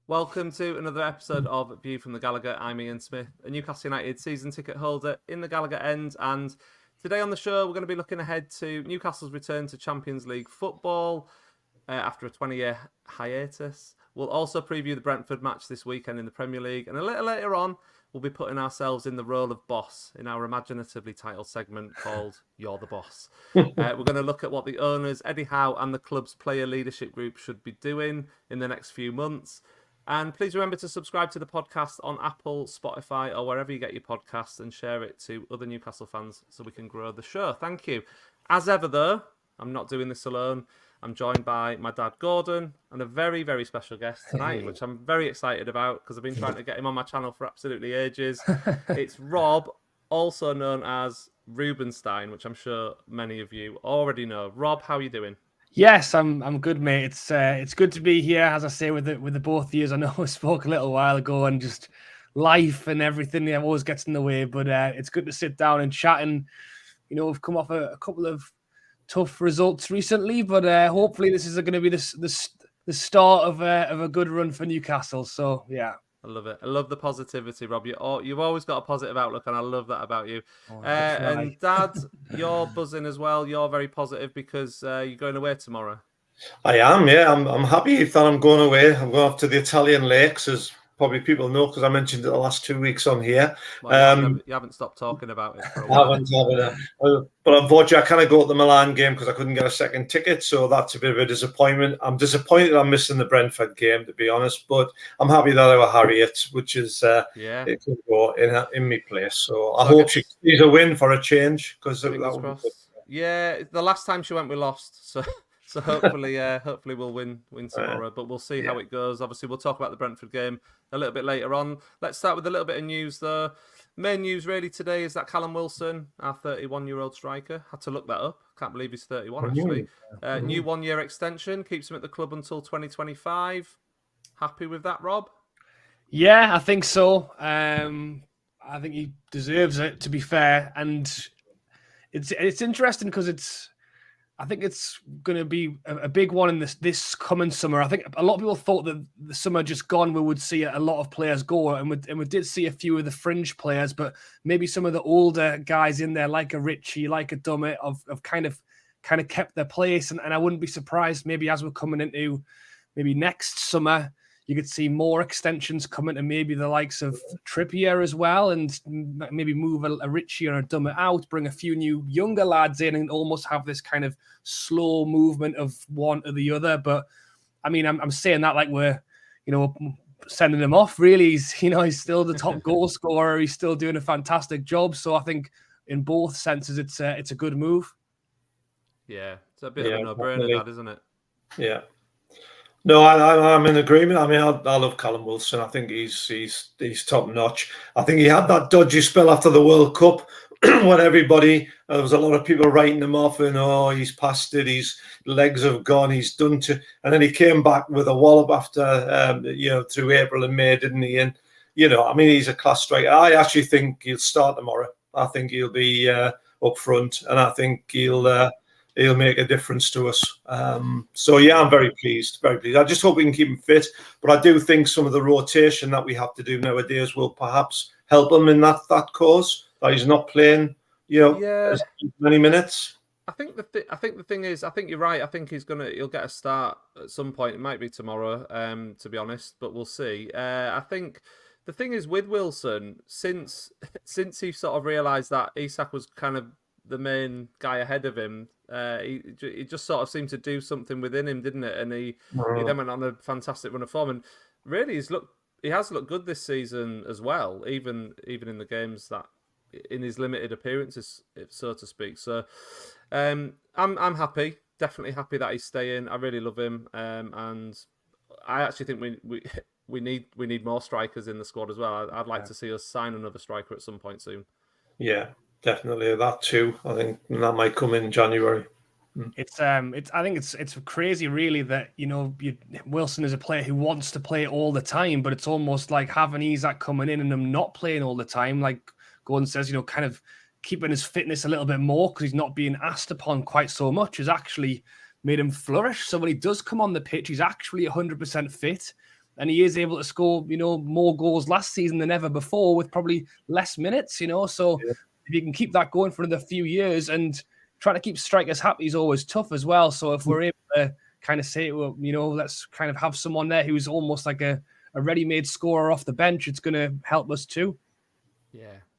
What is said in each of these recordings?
Welcome to another episode of View from the Gallagher. I'm Ian Smith, a Newcastle United season ticket holder in the Gallagher end, and today on the show we're going to be looking ahead to Newcastle's return to Champions League football after a 20-year hiatus. We'll also preview the Brentford match this weekend in the Premier League, and a little later on we'll be putting ourselves in the role of boss in our imaginatively titled segment called You're the Boss. We're going to look at what the owners, Eddie Howe, and the club's player leadership group should be doing in the next few months. And please remember to subscribe to the podcast on Apple, Spotify, or wherever you get your podcasts, and share it to other Newcastle fans so we can grow the show. Thank you. As ever, though, I'm not doing this alone. I'm joined by my dad, Gordon, and a very, very special guest tonight, which I'm very excited about because I've been trying to get him on my channel for absolutely ages. It's Rob, also known as Roobenstein, which I'm sure many of you already know. Rob, how are you doing? Yes, I'm good, mate. It's good to be here, as I say, with the both of you. I know I spoke a little while ago, and just life and everything always gets in the way. But it's good to sit down and chat. And we've come off a couple of tough results recently, but hopefully this is going to be the start of a good run for Newcastle. So yeah. I love it. I love the positivity, Rob. You've always got a positive outlook, and I love that about you. Oh, and Dad, you're buzzing as well. You're very positive because you're going away tomorrow. I am, yeah. I'm happy that I'm going away. I'm going off to the Italian lakes, as probably people know, because I mentioned it the last 2 weeks on here. Well, you haven't stopped talking about it for a while. But unfortunately, I can't go to the Milan game because I couldn't get a second ticket, so that's a bit of a disappointment. I'm disappointed I'm missing the Brentford game, to be honest, but I'm happy that I were Harriet, which is it can go in my place. So I hope she sees a win for a change, because that would be good. Yeah, the last time she went, we lost, so hopefully we'll win tomorrow, but we'll see how it goes. Obviously, we'll talk about the Brentford game a little bit later on. Let's start with a little bit of news, though. Main news really today is that Callum Wilson, our 31-year-old striker, had to look that up. Can't believe he's 31, actually. New one-year extension, keeps him at the club until 2025. Happy with that, Rob? Yeah, I think so. I think he deserves it, to be fair. And it's interesting because I think it's going to be a big one in this coming summer. I think a lot of people thought that the summer just gone, we would see a lot of players go, and we did see a few of the fringe players, but maybe some of the older guys in there, like a Richie, like a Dummett, have kind of kept their place. And I wouldn't be surprised, maybe as we're coming into maybe next summer, you could see more extensions coming to maybe the likes of Trippier as well, and maybe move a Richie or a Dummett out, bring a few new younger lads in, and almost have this kind of slow movement of one or the other. But I mean, I'm saying that like we're, sending him off. Really, he's still the top goal scorer. He's still doing a fantastic job. So I think in both senses, it's a good move. Yeah, it's a bit of a no-brainer, that, isn't it? Yeah. No, I'm in agreement. I mean, I love Callum Wilson. I think he's top notch. I think he had that dodgy spell after the World Cup when there was a lot of people writing him off and he's past it, his legs have gone, he's done to, and then he came back with a wallop after through April and May, didn't he? And I mean, he's a class striker. I actually think he'll start tomorrow. I think he'll be up front, and I think he'll make a difference to us. So yeah, I'm very pleased, very pleased. I just hope we can keep him fit. But I do think some of the rotation that we have to do nowadays will perhaps help him in that cause. That he's not playing, as many minutes. I think the thing is, I think you're right. I think he'll get a start at some point. It might be tomorrow, to be honest, but we'll see. I think the thing is with Wilson, since he sort of realised that Isak was kind of the main guy ahead of him, he just sort of seemed to do something within him, didn't it? And he then went on a fantastic run of form, and really he has looked good this season as well, even in the games that in his limited appearances, so to speak. So I'm happy, definitely happy that he's staying. I really love him, and I actually think we need more strikers in the squad as well. I'd like to see us sign another striker at some point soon. Yeah. Definitely that too. I think that might come in January. I think it's crazy, really, that Wilson is a player who wants to play all the time, but it's almost like having Isak coming in and him not playing all the time. Like Gordon says, kind of keeping his fitness a little bit more because he's not being asked upon quite so much has actually made him flourish. So when he does come on the pitch, he's actually 100% fit. and he is able to score, more goals last season than ever before with probably less minutes, So if you can keep that going for another few years, and trying to keep strikers happy is always tough as well. So if we're able to kind of say, well, let's kind of have someone there who's almost like a ready-made scorer off the bench, it's going to help us too.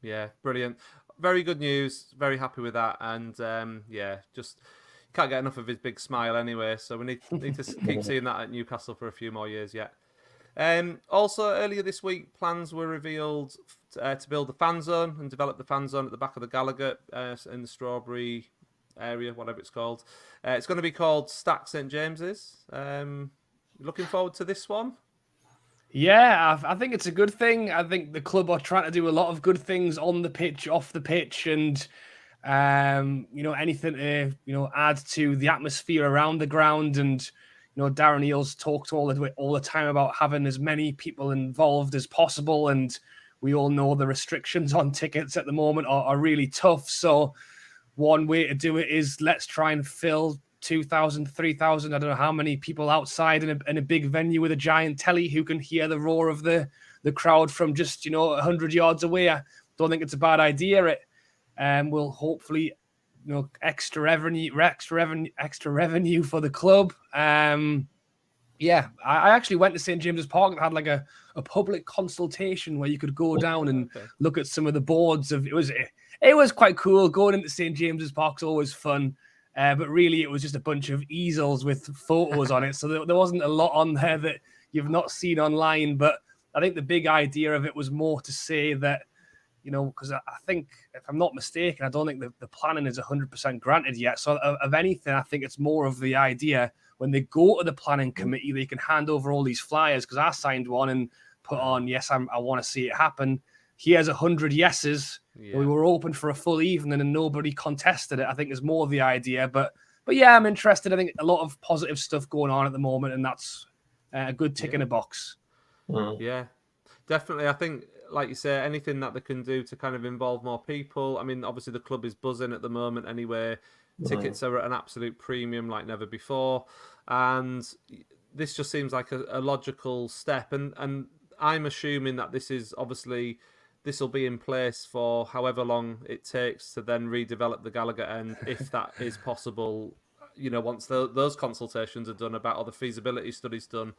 Yeah, brilliant. Very good news. Very happy with that. And just can't get enough of his big smile anyway. So we need to keep seeing that at Newcastle for a few more years yet. Also, earlier this week, plans were revealed to build the fan zone and develop the fan zone at the back of the Gallagher in the Strawberry area, whatever it's called. It's going to be called Stack St James's. Looking forward to this one. Yeah, I think it's a good thing. I think the club are trying to do a lot of good things on the pitch, off the pitch, and anything to add to the atmosphere around the ground. And Darren Eales talked all the time about having as many people involved as possible, and we all know the restrictions on tickets at the moment are really tough. So one way to do it is let's try and fill 2,000, 3,000, I don't know how many people outside in a big venue with a giant telly who can hear the roar of the crowd from just 100 yards away. I don't think it's a bad idea. It will hopefully extra revenue for the club. I actually went to St James's Park and had like a public consultation where you could go down and look at some of the boards of it was quite cool. Going into St James's Park's always fun. But really, it was just a bunch of easels with photos on it. So there wasn't a lot on there that you've not seen online. But I think the big idea of it was more to say that, because I think, if I'm not mistaken, I don't think the planning is 100% granted yet. So of anything, I think it's more of the idea when they go to the planning committee, they can hand over all these flyers, because I signed one and put on, yes, I want to see it happen. Here's 100 yeses. Yeah. We were open for a full evening and nobody contested it. I think is more the idea. But yeah, I'm interested. I think a lot of positive stuff going on at the moment, and that's a good tick in a box. Yeah, definitely. I think, like you say, anything that they can do to kind of involve more people. I mean, obviously the club is buzzing at the moment anyway. Tickets are at an absolute premium like never before. And this just seems like a logical step. And I'm assuming that this is obviously... This will be in place for however long it takes to then redevelop the Gallagher end, if that is possible. Once those consultations are done about all the feasibility studies done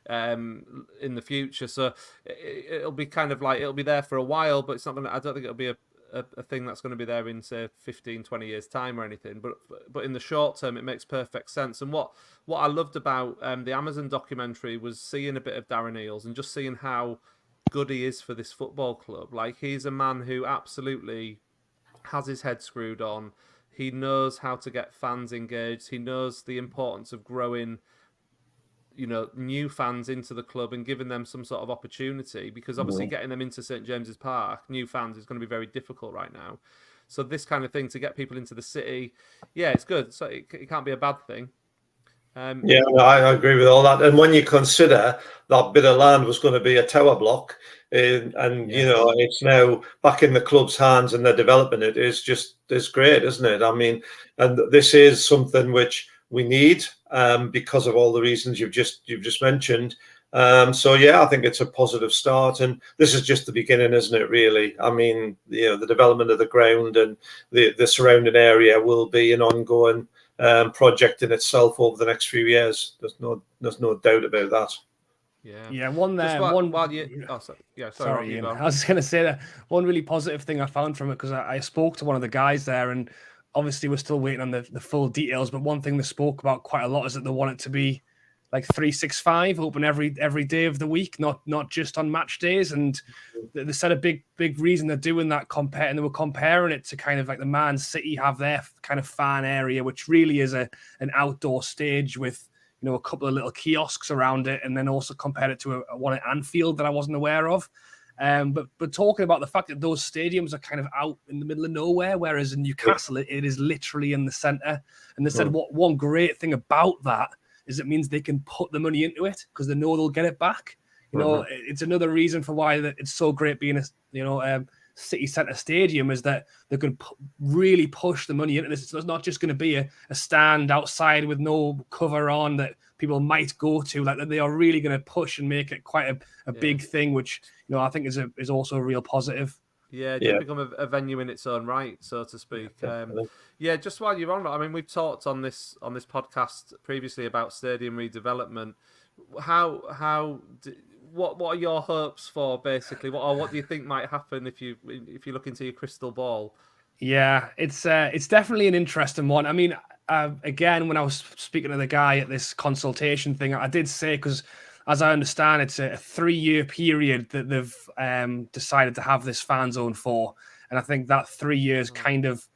in the future. So it'll be kind of like it'll be there for a while, but it's not going to. I don't think it'll be a thing that's going to be there in say 15, 20 years time or anything. But in the short term, it makes perfect sense. And what I loved about the Amazon documentary was seeing a bit of Darren Eales and just seeing how good he is for this football club. Like, he's a man who absolutely has his head screwed on. He knows how to get fans engaged. He knows the importance of growing, new fans into the club and giving them some sort of opportunity, because obviously getting them into St James's Park, new fans, is going to be very difficult right now. So this kind of thing to get people into the city, yeah, it's good. So it can't be a bad thing. I agree with all that. And when you consider that bit of land was going to be a tower block, it's now back in the club's hands and they're developing it, it's great, isn't it? I mean, and this is something which we need because of all the reasons you've just mentioned. I think it's a positive start, and this is just the beginning, isn't it? Really, I mean, the development of the ground and the surrounding area will be an ongoing project in itself over the next few years. There's no doubt about that. One there. I was just going to say that one really positive thing I found from it, because I spoke to one of the guys there, and obviously we're still waiting on the full details. But one thing they spoke about quite a lot is that they want it to be like 365, open every day of the week, not just on match days. And they said a big reason they're doing that, and they were comparing it to kind of like the Man City have their kind of fan area, which really is an outdoor stage with a couple of little kiosks around it, and then also compared it to one at Anfield that I wasn't aware of. But talking about the fact that those stadiums are kind of out in the middle of nowhere, whereas in Newcastle it is literally in the centre. And they said what one great thing about that is it means they can put the money into it because they know they'll get it back. It's another reason for why it's so great being city centre stadium is that they can really push the money into this. It's not just going to be a stand outside with no cover on that people might go to. Like, they are really going to push and make it quite a big thing, which, you know, I think is also a real positive. Yeah, it did become a venue in its own right, so to speak. Just while you're on, I mean, we've talked on this podcast previously about stadium redevelopment. What are your hopes for, basically? What do you think might happen if you look into your crystal ball? Yeah, it's definitely an interesting one. I mean, again, when I was speaking to the guy at this consultation thing, I did say, because as I understand, it's a 3-year period that they've decided to have this fan zone for. And I think that 3 years kind of,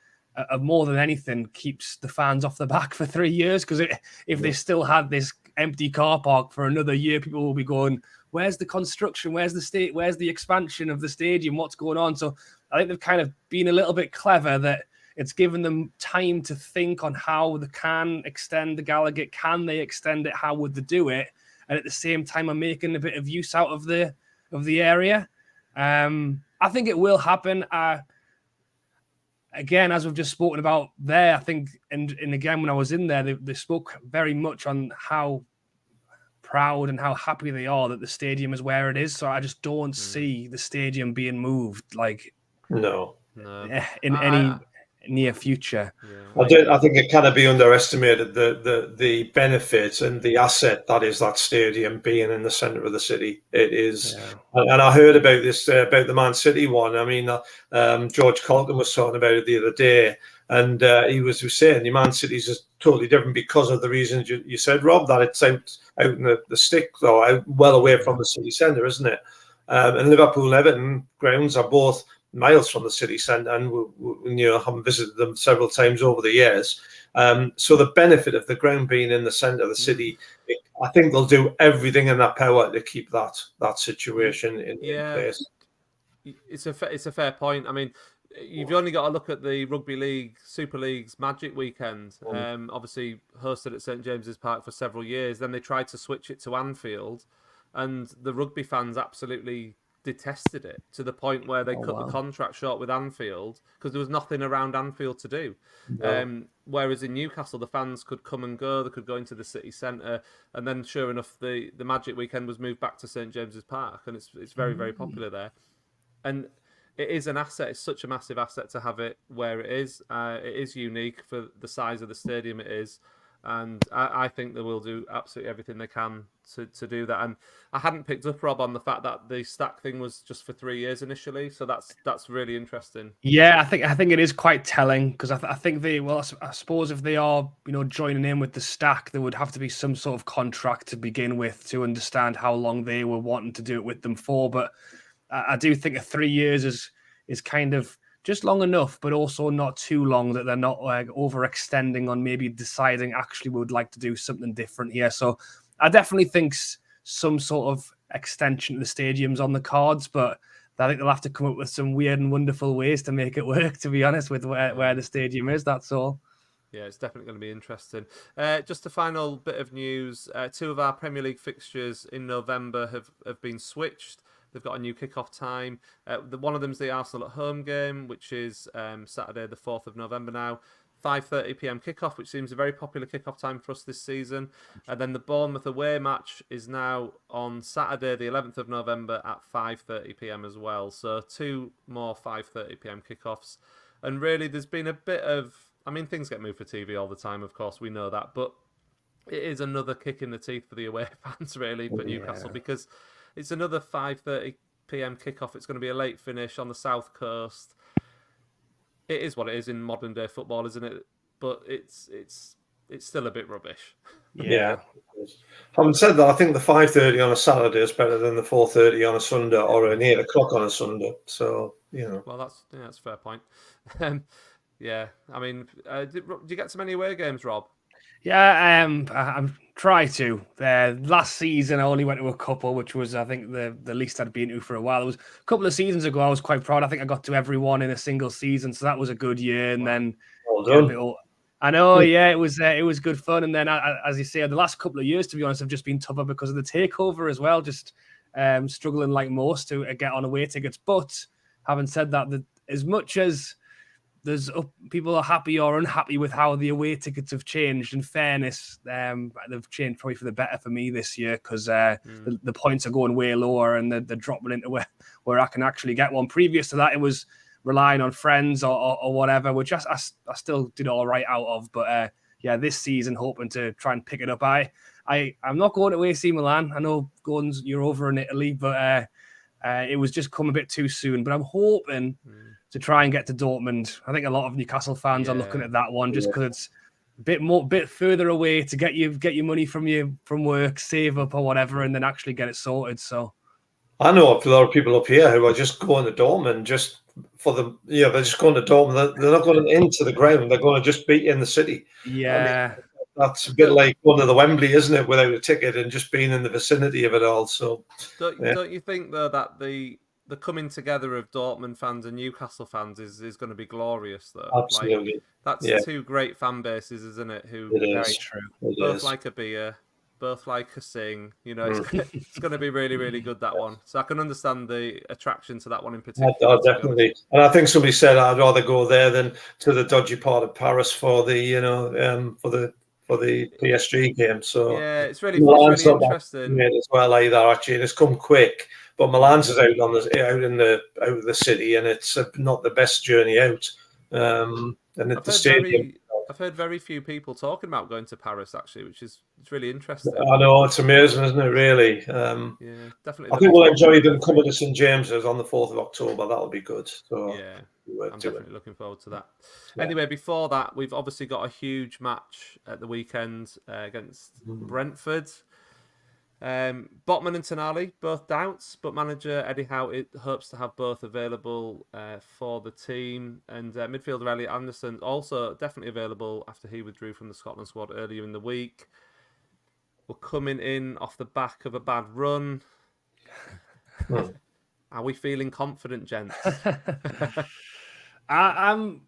more than anything, keeps the fans off the back for 3 years. Because if they still had this empty car park for another year, people will be going, where's the construction? Where's the expansion of the stadium? What's going on? So I think they've kind of been a little bit clever that it's given them time to think on how they can extend the Gallowgate. Can they extend it? How would they do it? And at the same time, I'm making a bit of use out of the area. I think it will happen. Again, as we've just spoken about there, I think, and again, when I was in there, they spoke very much on how proud and how happy they are that the stadium is where it is. So I just don't see the stadium being moved, like, no, in any near future. I think it cannot be underestimated the benefit and the asset that is that stadium being in the centre of the city. It is, and I heard about this about the Man City one. I mean, George Colton was talking about it the other day, and he was saying the Man City's is totally different because of the reasons you said, Rob, that it's out in the stick, though, out well away from the city centre, isn't it? And Liverpool Everton grounds are both miles from the city centre, and we haven't visited them several times over the years. So the benefit of the ground being in the centre of the city, I think they'll do everything in their power to keep that situation in place. It's a fair point. I mean, you've only got to look at the Rugby League Super League's Magic Weekend. Obviously hosted at St James's Park for several years. Then they tried to switch it to Anfield, and the rugby fans absolutely detested it, to the point where they cut the contract short with Anfield because there was nothing around Anfield to do. Whereas in Newcastle, the fans could come and go, they could go into the city centre, and then sure enough, the Magic Weekend was moved back to St James's Park, and it's very, very popular there. And it is an asset. It's such a massive asset to have it where it is. It is unique for the size of the stadium it is. And I think they will do absolutely everything they can to do that. And I hadn't picked up, Rob, on the fact that the stack thing was just for 3 years initially. So that's really interesting. Yeah, I think it is quite telling, because I think I suppose if they are, joining in with the stack, there would have to be some sort of contract to begin with to understand how long they were wanting to do it with them for. But I do think 3 years is kind of just long enough, but also not too long that they're not like overextending on maybe deciding actually we would like to do something different here. So I definitely think some sort of extension to the stadium's on the cards, but I think they'll have to come up with some weird and wonderful ways to make it work, to be honest, with where the stadium is. That's all. Yeah, it's definitely going to be interesting. Just a final bit of news. 2 of our Premier League fixtures in November have been switched. They've got a new kickoff time. One of them's the Arsenal at home game, which is Saturday, the 4th of November now. 5:30 p.m. kickoff, which seems a very popular kickoff time for us this season. And then the Bournemouth away match is now on Saturday, the 11th of November at 5:30 p.m. as well. So 2 more 5:30 p.m. kickoffs. And really, there's been a bit of... I mean, things get moved for TV all the time, of course, we know that. But it is another kick in the teeth for the away fans, really, for Newcastle, because it's another 5:30 p.m. kickoff. It's going to be a late finish on the south coast. It is what it is in modern day football, isn't it? But it's still a bit rubbish. Yeah. Having said that, I think the 5:30 on a Saturday is better than the 4:30 on a Sunday or an 8 o'clock on a Sunday. So Well, that's a fair point. Yeah, I mean, did you get to many away games, Rob? Yeah, I'm trying to. Last season, I only went to a couple, which was, I think, the least I'd been to for a while. It was a couple of seasons ago. I was quite proud. I think I got to every one in a single season, so that was a good year. And then, well done. I know, yeah, it was good fun. And then, as you say, the last couple of years, to be honest, have just been tougher because of the takeover as well. Just struggling like most to get on away tickets. But having said that, as much as people are happy or unhappy with how the away tickets have changed, in fairness, they've changed probably for the better for me this year because the points are going way lower and they're dropping into where I can actually get one. Previous to that, it was relying on friends or whatever, which I still did all right out of. But this season, hoping to try and pick it up. I'm not going to AC Milan. I know, Gordon's, you're over in Italy, but it was just come a bit too soon. But I'm hoping to try and get to Dortmund. I think a lot of Newcastle fans are looking at that one just because it's a bit further away to get your money from work, save up or whatever, and then actually get it sorted. So I know a lot of people up here who are just going to Dortmund just for the they're just going to Dortmund. They're not going into the ground. They're going to just be in the city. Yeah. I mean, that's a bit like going to the Wembley, isn't it, without a ticket and just being in the vicinity of it all. So don't you think though that the coming together of Dortmund fans and Newcastle fans is going to be glorious though? Absolutely. That's two great fan bases, isn't it? Who very true. Both like a beer, both like a sing. It's going to be really, really good, that one. So I can understand the attraction to that one in particular. Definitely. And I think somebody said I'd rather go there than to the dodgy part of Paris for the for the PSG game. So yeah, it's really interesting as well either, actually, and it's come quick. But Milan's is out in the city, and it's not the best journey out. And at the stadium, I've heard very few people talking about going to Paris, actually, which is really interesting. I know, it's amazing, isn't it? Really. Yeah, definitely. I think we'll enjoy them coming to St James's on the 4th of October. That'll be good. So yeah, I'm definitely looking forward to that. Yeah. Anyway, before that, we've obviously got a huge match at the weekend against Brentford. Botman and Tonali, both doubts, but manager Eddie Howe hopes to have both available for the team. And midfielder Elliot Anderson also definitely available after he withdrew from the Scotland squad earlier in the week. We're coming in off the back of a bad run. Are we feeling confident, gents? I'm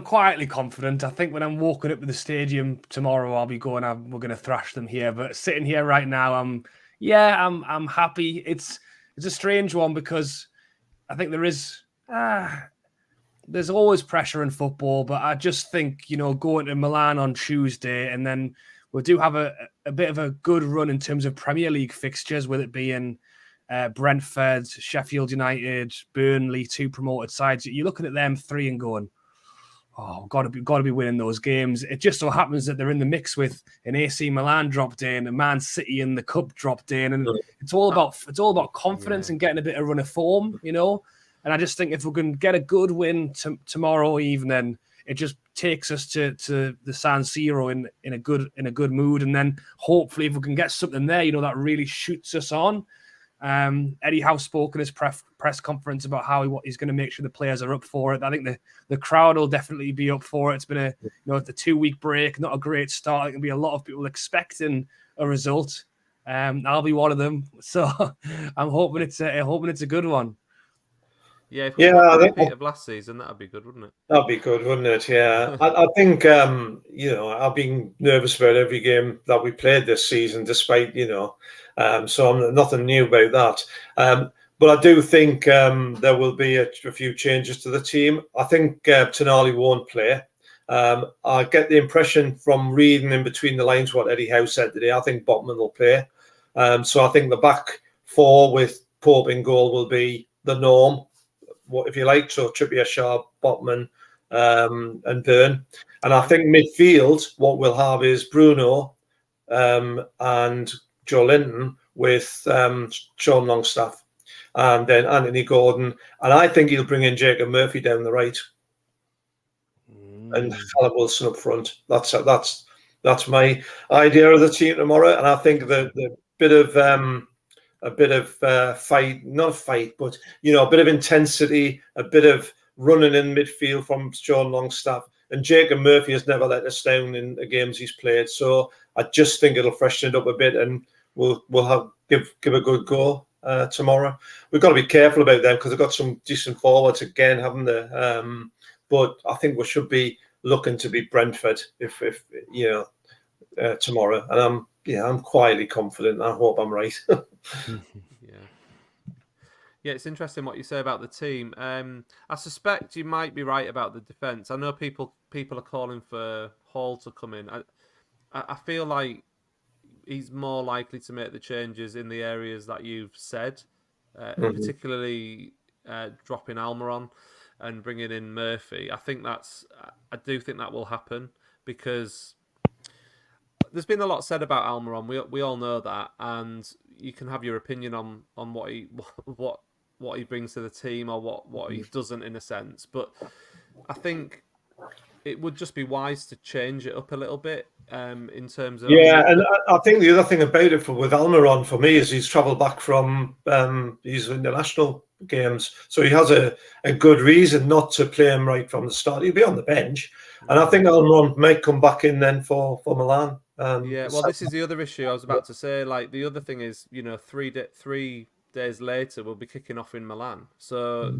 quietly confident. I think when I'm walking up to the stadium tomorrow, I'll be going, we're going to thrash them here. But sitting here right now, I'm happy. It's a strange one because I think there's always pressure in football, but I just think, going to Milan on Tuesday, and then we do have a bit of a good run in terms of Premier League fixtures, with it being Brentford, Sheffield United, Burnley, 2 promoted sides. You're looking at them 3 and going, oh, got to be winning those games. It just so happens that they're in the mix with an AC Milan dropped in, a Man City in the cup dropped in, and it's all about confidence and getting a bit of run of form, And I just think if we can get a good win tomorrow evening, it just takes us to the San Siro in a good mood, and then hopefully if we can get something there, that really shoots us on. Eddie Howe spoke in his press conference about how he's going to make sure the players are up for it. I think the crowd will definitely be up for it. It's been a 2-week break, not a great start. There can be a lot of people expecting a result. I'll be one of them, so I'm hoping it's a good one. Yeah, if we had a repeat of last season, that'd be good, wouldn't it? That'd be good, wouldn't it? Yeah, I think I've been nervous about every game that we played this season, despite so I'm nothing new about that. But I do think there will be a few changes to the team. I think Tonali won't play. I get the impression from reading in between the lines what Eddie Howe said today. I think Botman will play. So I think the back 4 with Pope in goal will be the norm. What if you like? So Trippier, Sharp, Botman, and Byrne. And I think midfield, what we'll have is Bruno and Joe Linton with Sean Longstaff, and then Anthony Gordon. And I think he'll bring in Jacob Murphy down the right, and Callum Wilson up front. That's my idea of the team tomorrow. And I think the bit of fight, not a fight, but a bit of intensity, a bit of running in midfield from Sean Longstaff. And Jacob Murphy has never let us down in the games he's played. So I just think it'll freshen it up a bit, and we'll give a good go tomorrow. We've got to be careful about them because they've got some decent forwards again, haven't they? But I think we should be looking to beat Brentford if tomorrow. And I'm quietly confident. I hope I'm right. Yeah, it's interesting what you say about the team. I suspect you might be right about the defence. I know people are calling for Hall to come in. I feel like he's more likely to make the changes in the areas that you've said, particularly dropping Almiron and bringing in Murphy. I do think that will happen because there's been a lot said about Almiron. We all know that, and you can have your opinion on what he brings to the team or what he doesn't in a sense. But I think it would just be wise to change it up a little bit in terms of and I think the other thing about it with Almiron for me is he's travelled back from his international games, so he has a good reason not to play him right from the start. He'll be on the bench, and I think Almiron may come back in then for Milan. This is the other issue I was about to say. Like the other thing is, 3 days later we'll be kicking off in Milan, so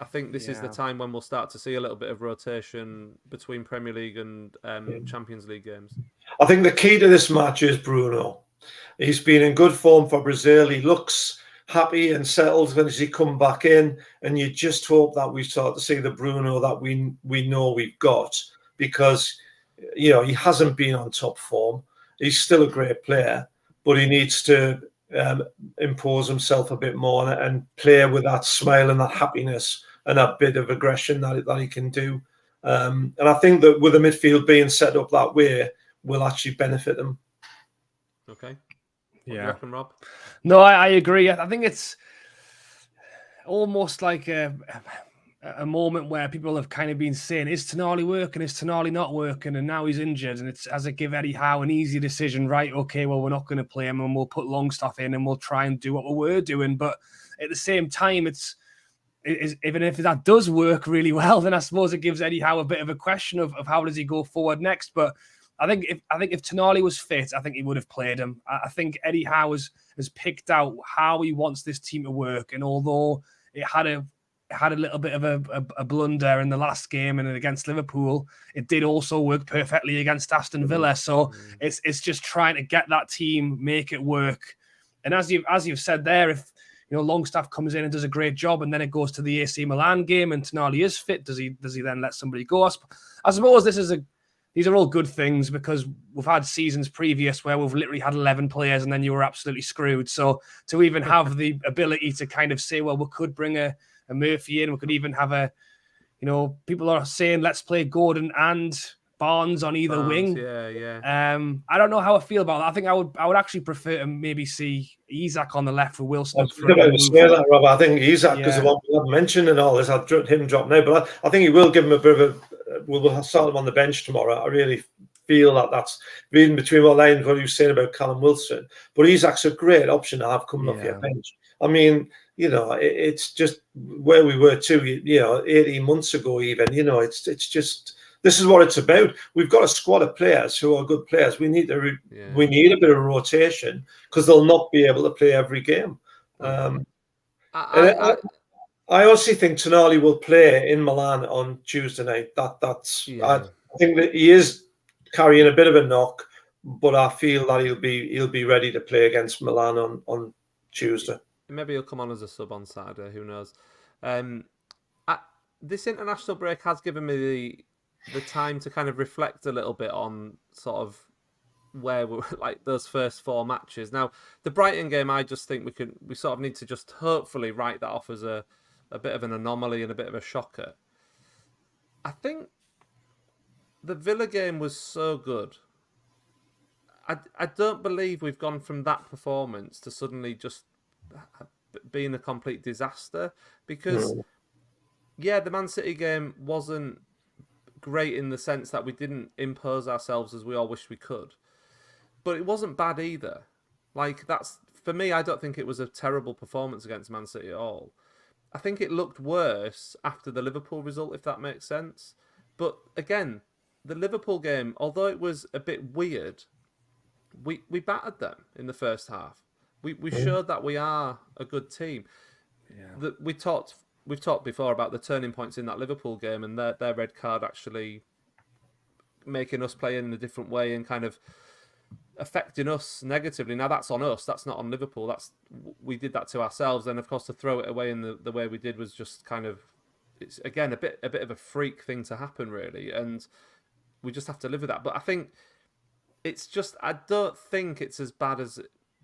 I think this is the time when we'll start to see a little bit of rotation between Premier League and Champions League games. I think the key to this match is Bruno. He's been in good form for Brazil. He looks happy and settled when he come back in, and you just hope that we start to see the Bruno that we know we've got, because he hasn't been on top form. He's still a great player, but he needs to impose himself a bit more and play with that smile and that happiness and that bit of aggression that he can do. And I think that with the midfield being set up that way will actually benefit them. Okay. What do you reckon, Rob? No, I agree. I think it's almost like a moment where people have kind of been saying, is Tonali working? Is Tonali not working? And now he's injured, and it's as a give Eddie Howe an easy decision, right? Okay, well, we're not going to play him, and we'll put Longstaff in, and we'll try and do what we were doing. But at the same time, it's even if that does work really well, then I suppose it gives Eddie Howe a bit of a question of how does he go forward next. But I think if Tonali was fit, I think he would have played him. I think Eddie Howe has picked out how he wants this team to work, and although it had a little bit of a blunder in the last game and against Liverpool, it did also work perfectly against Aston Villa. So it's just trying to get that team, make it work. And as you've said there, if Longstaff comes in and does a great job, and then it goes to the AC Milan game and Tonali is fit, does he then let somebody go? I suppose these are all good things, because we've had seasons previous where we've literally had 11 players and then you were absolutely screwed. So to even have the ability to kind of say, well, we could bring a Murphy in, we could even have people are saying let's play Gordon and Barnes on either wing. Yeah. I don't know how I feel about that. I think I would actually prefer to maybe see Isak on the left with Wilson. I think Isak, because the one we haven't mentioned and all this, I'd him drop now, but I think he will give him a bit of we'll start him on the bench tomorrow. I really feel that's reading between what lines what he was saying about Callum Wilson. But Isak's a great option to have coming off your bench. I mean, it's just where we were too, 18 months ago even, it's just, this is what it's about. We've got a squad of players who are good players. We need a bit of rotation, because they'll not be able to play every game. I honestly think Tonali will play in Milan on Tuesday night. I think that he is carrying a bit of a knock, but I feel that he'll be ready to play against Milan on Tuesday. Maybe he'll come on as a sub on Saturday. Who knows? This international break has given me the time to kind of reflect a little bit on sort of where we're like those first 4 matches. Now, the Brighton game, I just think we sort of need to just hopefully write that off as a bit of an anomaly and a bit of a shocker. I think the Villa game was so good. I don't believe we've gone from that performance to suddenly just being a complete disaster, because the Man City game wasn't great in the sense that we didn't impose ourselves as we all wished we could, but it wasn't bad either. Like, that's, for me, I don't think it was a terrible performance against Man City at all. I think it looked worse after the Liverpool result, if that makes sense. But again, the Liverpool game, although it was a bit weird, we battered them in the first half. We showed that we are a good team. Yeah. We've talked before about the turning points in that Liverpool game, and their red card actually making us play in a different way and kind of affecting us negatively. Now that's on us. That's not on Liverpool. We did that to ourselves. And of course, to throw it away in the way we did was just kind of, it's again a bit of a freak thing to happen, really. And we just have to live with that. But I think it's just, I don't think it's as bad as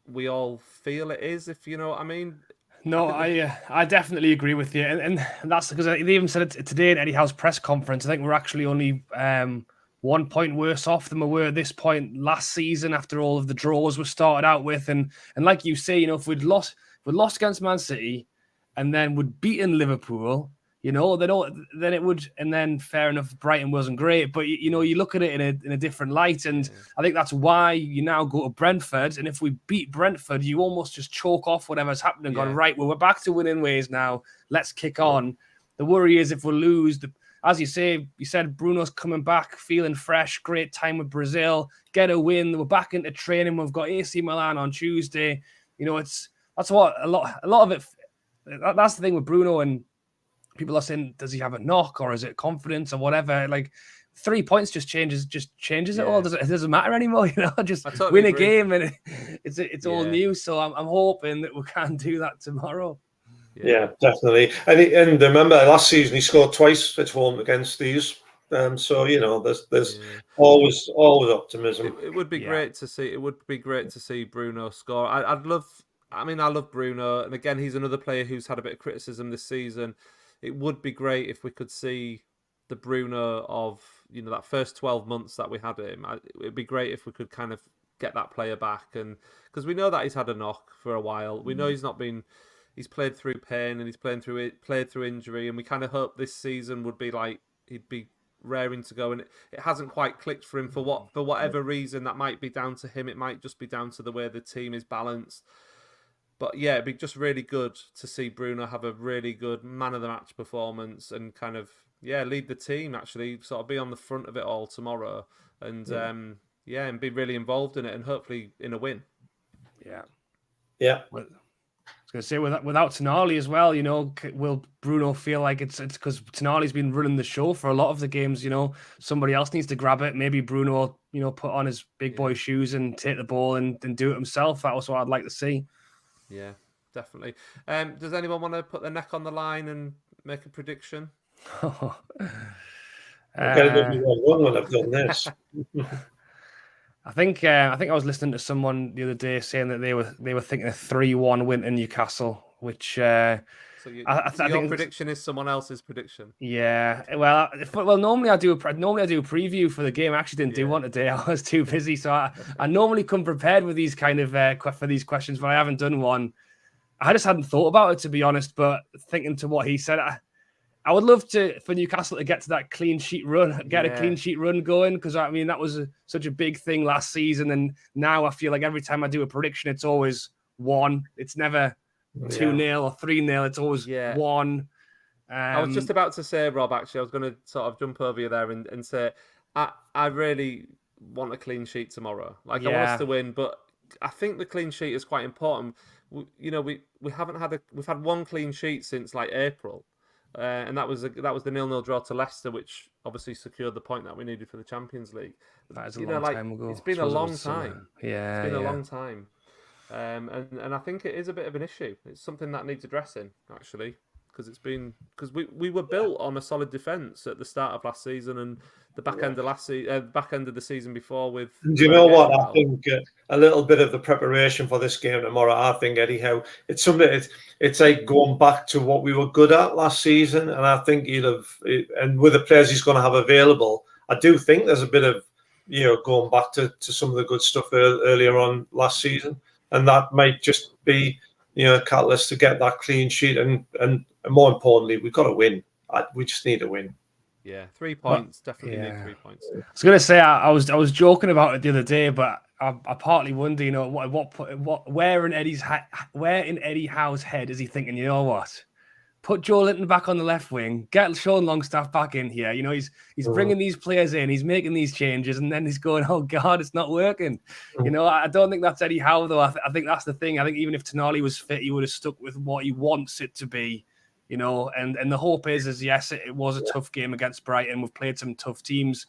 we all feel it is, if you know what I mean. No, I definitely agree with you, and that's because they even said it today at Eddie Howe's press conference. I think we're actually only 1 point worse off than we were at this point last season after all of the draws we started out with, and like you say, if we'd lost against Man City, and then we'd beaten Liverpool, then it would, and then fair enough, Brighton wasn't great, but you look at it in a different light, and I think that's why you now go to Brentford, and if we beat Brentford, you almost just choke off whatever's happening and gone, right, well, we're back to winning ways now, let's kick on. The worry is if we lose, as you said Bruno's coming back, feeling fresh, great time with Brazil, get a win, we're back into training, we've got AC Milan on Tuesday, that's what a lot of it, that's the thing with Bruno, and people are saying, does he have a knock or is it confidence or whatever? Like 3 points just changes it all. It doesn't matter anymore, just totally win a game and it's all new. So I'm hoping that we can do that tomorrow. Yeah, definitely. And remember last season he scored twice at home against these. So there's always optimism. It would be great to see. It would be great to see Bruno score. I love Bruno, and again he's another player who's had a bit of criticism this season. It would be great if we could see the Bruno of that first 12 months that we had him. It'd be great if we could kind of get that player back, and because we know that he's had a knock for a while. We know he's played through pain and he's played through injury, and we kind of hope this season would be like he'd be raring to go, and it hasn't quite clicked for him for whatever reason. That might be down to him. It might just be down to the way the team is balanced. But yeah, it'd be just really good to see Bruno have a really good man of the match performance and kind of lead the team, actually sort of be on the front of it all tomorrow, and and be really involved in it, and hopefully in a win. Yeah. Well, I was going to say without Tonali as well, will Bruno feel like it's because Tonali's been running the show for a lot of the games, somebody else needs to grab it. Maybe Bruno, put on his big boy shoes and take the ball and do it himself. That was what I'd like to see. Yeah, definitely. Does anyone want to put their neck on the line and make a prediction? I'm going to do one when I've done this. I think I was listening to someone the other day saying that they were thinking a 3-1 win in Newcastle, which so your prediction is someone else's prediction. Yeah, well, normally I do a preview for the game. I actually didn't do one today. I was too busy, so I normally come prepared with these kind of for these questions, but I haven't done one. I just hadn't thought about it, to be honest. But thinking to what he said, I would love for Newcastle to get to that clean sheet run, a clean sheet run going, because I mean that was such a big thing last season, and now I feel like every time I do a prediction, it's always 1. It's never 2-0 or 3-0. It's always 1. I was just about to say, Rob, actually, I was going to sort of jump over you there and say, I really want a clean sheet tomorrow. I want us to win, but I think the clean sheet is quite important. We've had one clean sheet since like April. And that was the 0-0 draw to Leicester, which obviously secured the point that we needed for the Champions League. That is a long time ago. It's been a long time. Yeah, it's been a long time. And I think it is a bit of an issue. It's something that needs addressing, actually, because we were built on a solid defence at the start of last season and the back end of the season before. With do you know what? I think a little bit of the preparation for this game tomorrow. I think Eddie Howe, it's something. It's like going back to what we were good at last season, and I think and with the players he's going to have available, I do think there's a bit of going back to some of the good stuff earlier on last season, and that might just be a catalyst to get that clean sheet, and more importantly, we've got to win. We just need a win. Yeah, 3 points. Definitely need 3 points. I was going to say I was joking about it the other day, but I partly wonder, where in Eddie Howe's head is he thinking? You know what? Put Joe Linton back on the left wing, get Sean Longstaff back in here. He's bringing these players in, he's making these changes, and then he's going, oh God, it's not working. I don't think that's Eddie Howe though. I think that's the thing. I think even if Tonali was fit, he would have stuck with what he wants it to be. And the hope is yes, it was a tough game against Brighton. We've played some tough teams.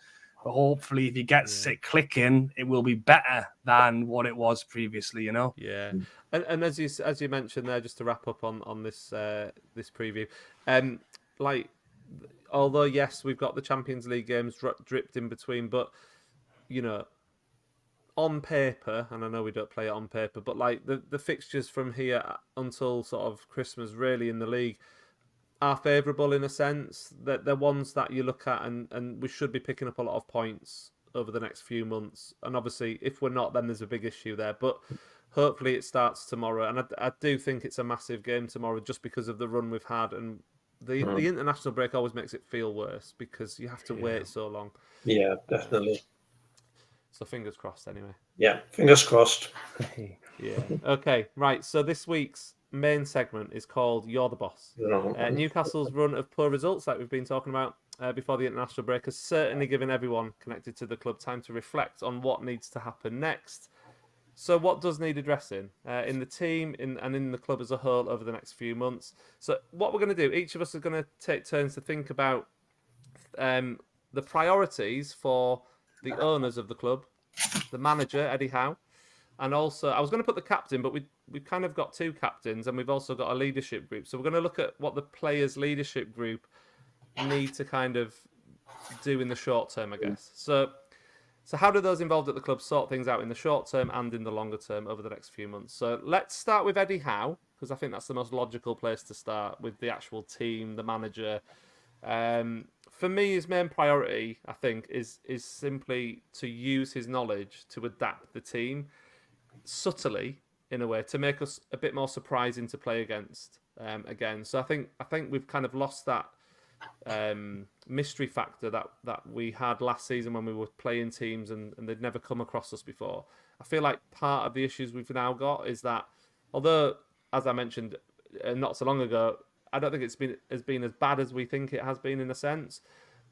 hopefully if he gets it clicking, it will be better than what it was previously, you know? Yeah. And as you mentioned there, just to wrap up on this this preview, like, although yes, we've got the Champions League games dripped in between, but you know, on paper, and I know we don't play it on paper, but like the fixtures from here until sort of Christmas, really in the league, are favourable in a sense. That they're ones that you look at, and we should be picking up a lot of points over the next few months. And obviously, if we're not, then there's a big issue there. But hopefully, it starts tomorrow, and I do think it's a massive game tomorrow, just because of the run we've had, and the international break always makes it feel worse because you have to wait so long. Yeah, definitely. So fingers crossed, anyway. Yeah, fingers crossed. Yeah. Okay, right. So this week's main segment is called You're the Boss. Newcastle's run of poor results, like we've been talking about before the international break, has certainly given everyone connected to the club time to reflect on what needs to happen next. So what does need addressing in the team and in the club as a whole over the next few months? So what we're going to do, each of us are going to take turns to think about the priorities for the owners of the club, the manager, Eddie Howe, and also, I was going to put the captain, but we've kind of got two captains, and we've also got a leadership group. So we're going to look at what the players' leadership group need to kind of do in the short term, I guess. So how do those involved at the club sort things out in the short term and in the longer term over the next few months? So let's start with Eddie Howe, because I think that's the most logical place to start, with the actual team, the manager. For me, his main priority, I think, is simply to use his knowledge to adapt the team subtly, in a way, to make us a bit more surprising to play against again. So I think we've kind of lost that mystery factor that we had last season when we were playing teams and they'd never come across us before. I feel like part of the issues we've now got is that, although, as I mentioned not so long ago, I don't think it's been as bad as we think it has been in a sense,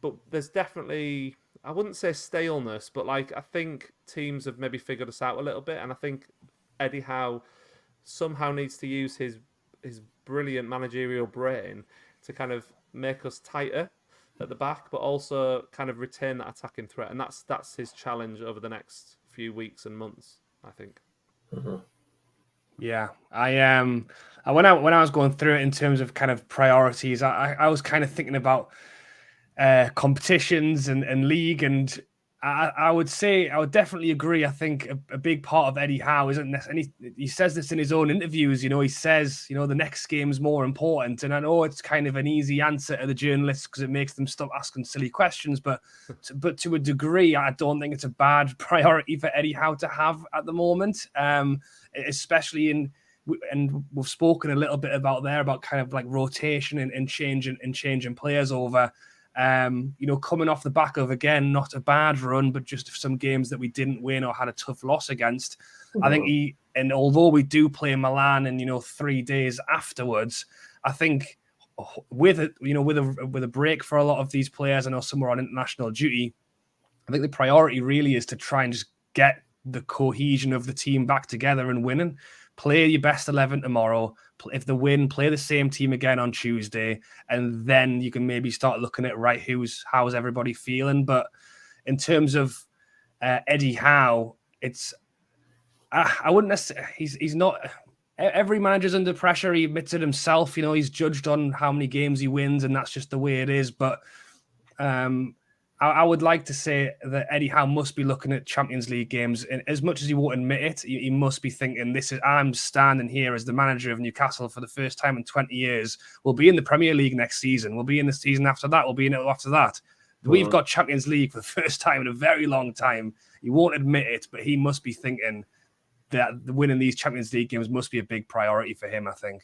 but there's definitely, I wouldn't say staleness, but like I think teams have maybe figured us out a little bit, and I think Eddie Howe somehow needs to use his brilliant managerial brain to kind of make us tighter at the back, but also kind of retain that attacking threat, and that's his challenge over the next few weeks and months, I think. Mm-hmm. Yeah, when I was going through it in terms of kind of priorities, I was kind of thinking about competitions and league, and I would say I would definitely agree. I think a big part of Eddie Howe isn't necessarily, and he says this in his own interviews. You know, he says, you know, the next game's more important, and I know it's kind of an easy answer to the journalists because it makes them stop asking silly questions. But to a degree, I don't think it's a bad priority for Eddie Howe to have at the moment. Especially and we've spoken a little bit about kind of like rotation and changing players over. You know, coming off the back of, again, not a bad run, but just some games that we didn't win or had a tough loss against. I think and although we do play Milan in, you know, 3 days afterwards, I think with a break for a lot of these players, I know some are on international duty, I think the priority really is to try and just get the cohesion of the team back together and winning. Play your best 11 tomorrow. If they win, play the same team again on Tuesday, and then you can maybe start looking at, right, how's everybody feeling. But in terms of Eddie Howe, it's I wouldn't necessarily. He's not. Every manager's under pressure. He admits it himself. You know, he's judged on how many games he wins, and that's just the way it is. But I would like to say that Eddie Howe must be looking at Champions League games, and as much as he won't admit it, he must be thinking, I'm standing here as the manager of Newcastle for the first time in 20 years. We'll be in the Premier League next season. We'll be in the season after that. We'll be in it after that. We've got Champions League for the first time in a very long time. He won't admit it, but he must be thinking that winning these Champions League games must be a big priority for him, I think.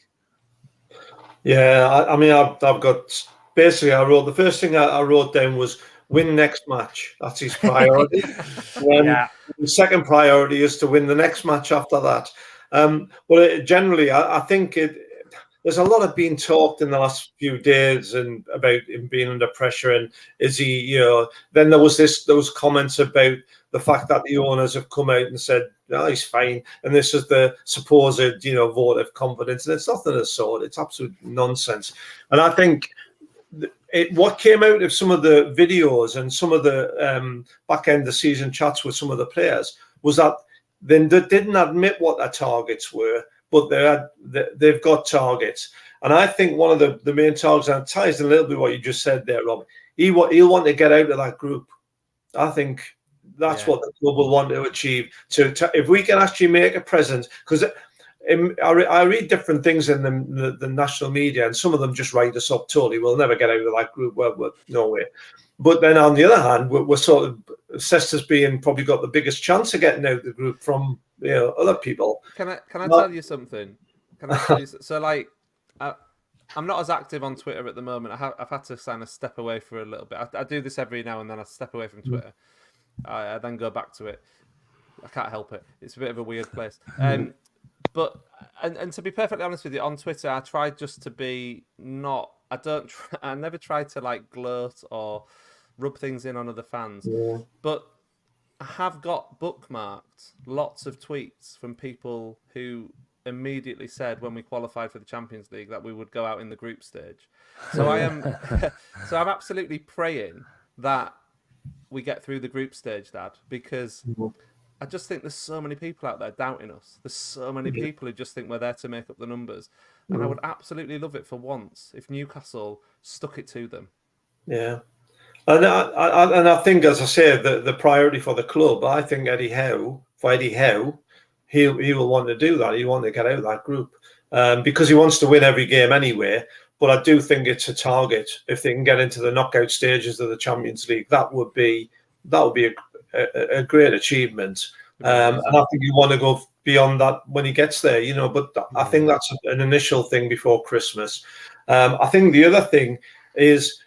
Yeah, I mean, I've got, basically, the first thing I wrote down was win next match. That's his priority. The second priority is to win the next match after that. Generally, I think there's a lot of being talked in the last few days and about him being under pressure. And is he, you know, then there was those comments about the fact that the owners have come out and said, no, he's fine. And this is the supposed, you know, vote of confidence. And it's nothing of the sort. It's absolute nonsense. And I think what came out of some of the videos and some of the back end of the season chats with some of the players was that they didn't admit what their targets were, but they've got targets. And I think one of the main targets, and it ties in a little bit what you just said there, Rob, he'll want to get out of that group. I think that's what the club will want to achieve. If we can actually make a presence, because I read different things in the national media, and some of them just write us up totally. We'll never get out of that group. We're no way. But then on the other hand, we're sort of assessed as being probably got the biggest chance of getting out of the group from other people. Can I tell you something? Can I tell you so? Like, I'm not as active on Twitter at the moment. I've had to kind of step away for a little bit. I do this every now and then. I step away from Twitter. I then go back to it. I can't help it. It's a bit of a weird place. But to be perfectly honest with you, on Twitter, I try just to be not. I never try to like gloat or rub things in on other fans. Yeah. But I have got bookmarked lots of tweets from people who immediately said when we qualified for the Champions League that we would go out in the group stage. So I'm absolutely praying that we get through the group stage, Dad, because I just think there's so many people out there doubting us. There's so many people who just think we're there to make up the numbers. And I would absolutely love it for once if Newcastle stuck it to them. Yeah. And I think, as I said, the priority for the club, I think Eddie Howe, he will want to do that. He will want to get out of that group because he wants to win every game anyway. But I do think it's a target. If they can get into the knockout stages of the Champions League, that would be a great achievement. And I think you want to go beyond that when he gets there, But I think that's an initial thing before Christmas. I think the other thing is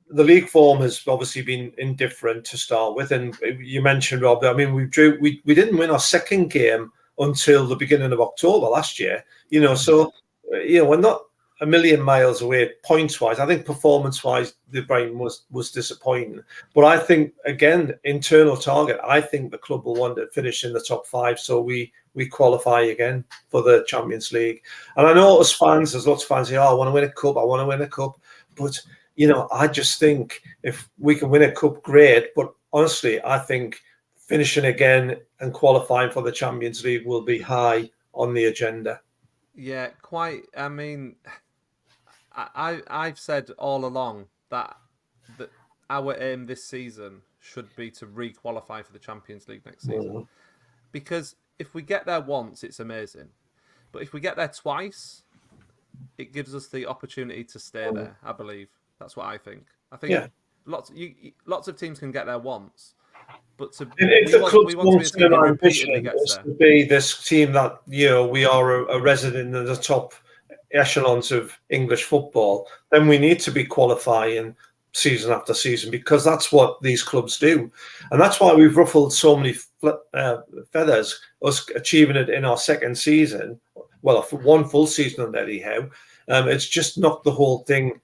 the league form has obviously been indifferent to start with, and you mentioned, Rob. I mean, we didn't win our second game until the beginning of October last year. So we're not a million miles away points wise. I think performance wise, the Brighton was disappointing. But I think, again, internal target, I think the club will want to finish in the top 5 so we qualify again for the Champions League. And I know as fans, there's lots of fans say, I want to win a cup, I want to win a cup. But, I just think if we can win a cup, great. But honestly, I think finishing again and qualifying for the Champions League will be high on the agenda. Yeah, quite. I mean, I've said all along that our aim this season should be to re-qualify for the Champions League next season. Because if we get there once, it's amazing. But if we get there twice, it gives us the opportunity to stay there, I believe. That's what I think. I think lots of teams can get there once. But we want to be a team that repeatedly gets there. To be this team that, we are a resident in the top echelons of English football, then we need to be qualifying season after season because that's what these clubs do. And that's why we've ruffled so many feathers, us achieving it in our second season. Well, for one full season under Eddie Howe. It's just knocked the whole thing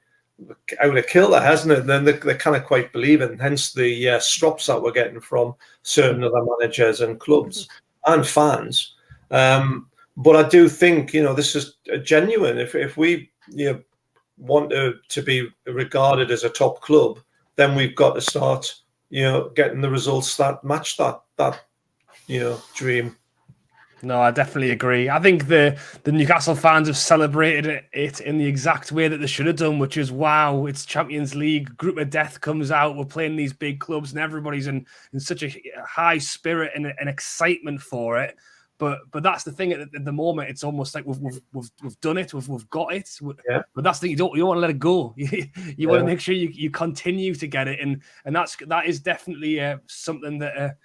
out of kilter, hasn't it? And then they're kind of quite believing, hence the strops that we're getting from certain other managers and clubs and fans. But I do think, this is genuine. If we want to be regarded as a top club, then we've got to start, getting the results that match that dream. No, I definitely agree. I think the Newcastle fans have celebrated it in the exact way that they should have done, which is, wow, it's Champions League, group of death comes out, we're playing these big clubs and everybody's in such a high spirit and an excitement for it. But that's the thing at the moment. It's almost like we've done it, we've got it. Yeah. But that's the thing, you don't want to let it go. You want to make sure you continue to get it, and that is definitely something that.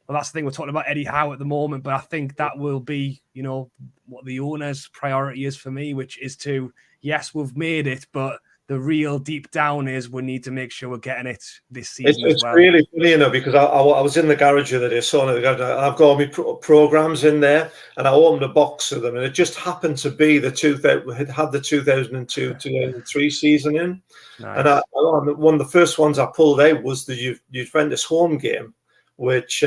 Well, that's the thing, we're talking about Eddie Howe at the moment, but I think that will be, what the owner's priority is for me, which is to, yes, we've made it, but the real deep down is we need to make sure we're getting it this season as well. It's really funny, because I was in the garage the other day, I've got all my programs in there, and I opened a box of them, and it just happened to be the 2002-2003 season in. Nice. And one of the first ones I pulled out was the Juventus home game, which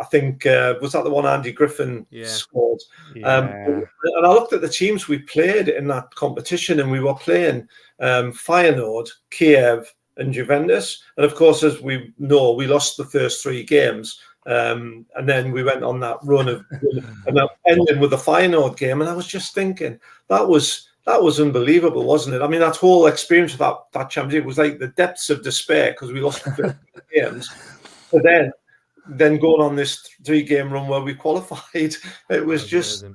I think was that the one Andy Griffin scored. And I looked at the teams we played in that competition, and we were playing Feyenoord, Kiev, and Juventus. And of course, as we know, we lost the first 3 games, and then we went on that run of and that ending with the Feyenoord game. And I was just thinking that was unbelievable, wasn't it? I mean, that whole experience of that Champions League was like the depths of despair because we lost the first 3 games. But then going on this 3-game run where we qualified, it was just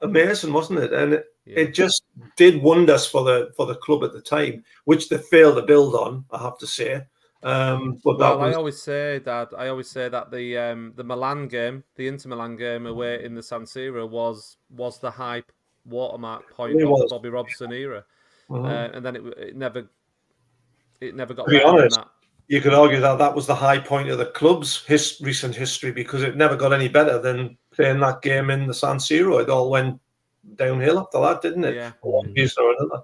amazing, wasn't it? And it just did wonders for the club at the time, which they failed to build on, I have to say. But I always say, Dad, that the Milan game, the Inter Milan game away in the San Siro was the high watermark point of the Bobby Robson era, and then it never got better than that. You could argue that was the high point of the club's recent history, because it never got any better than playing that game in the San Siro. It all went downhill after that, didn't it? Yeah. For one reason or another.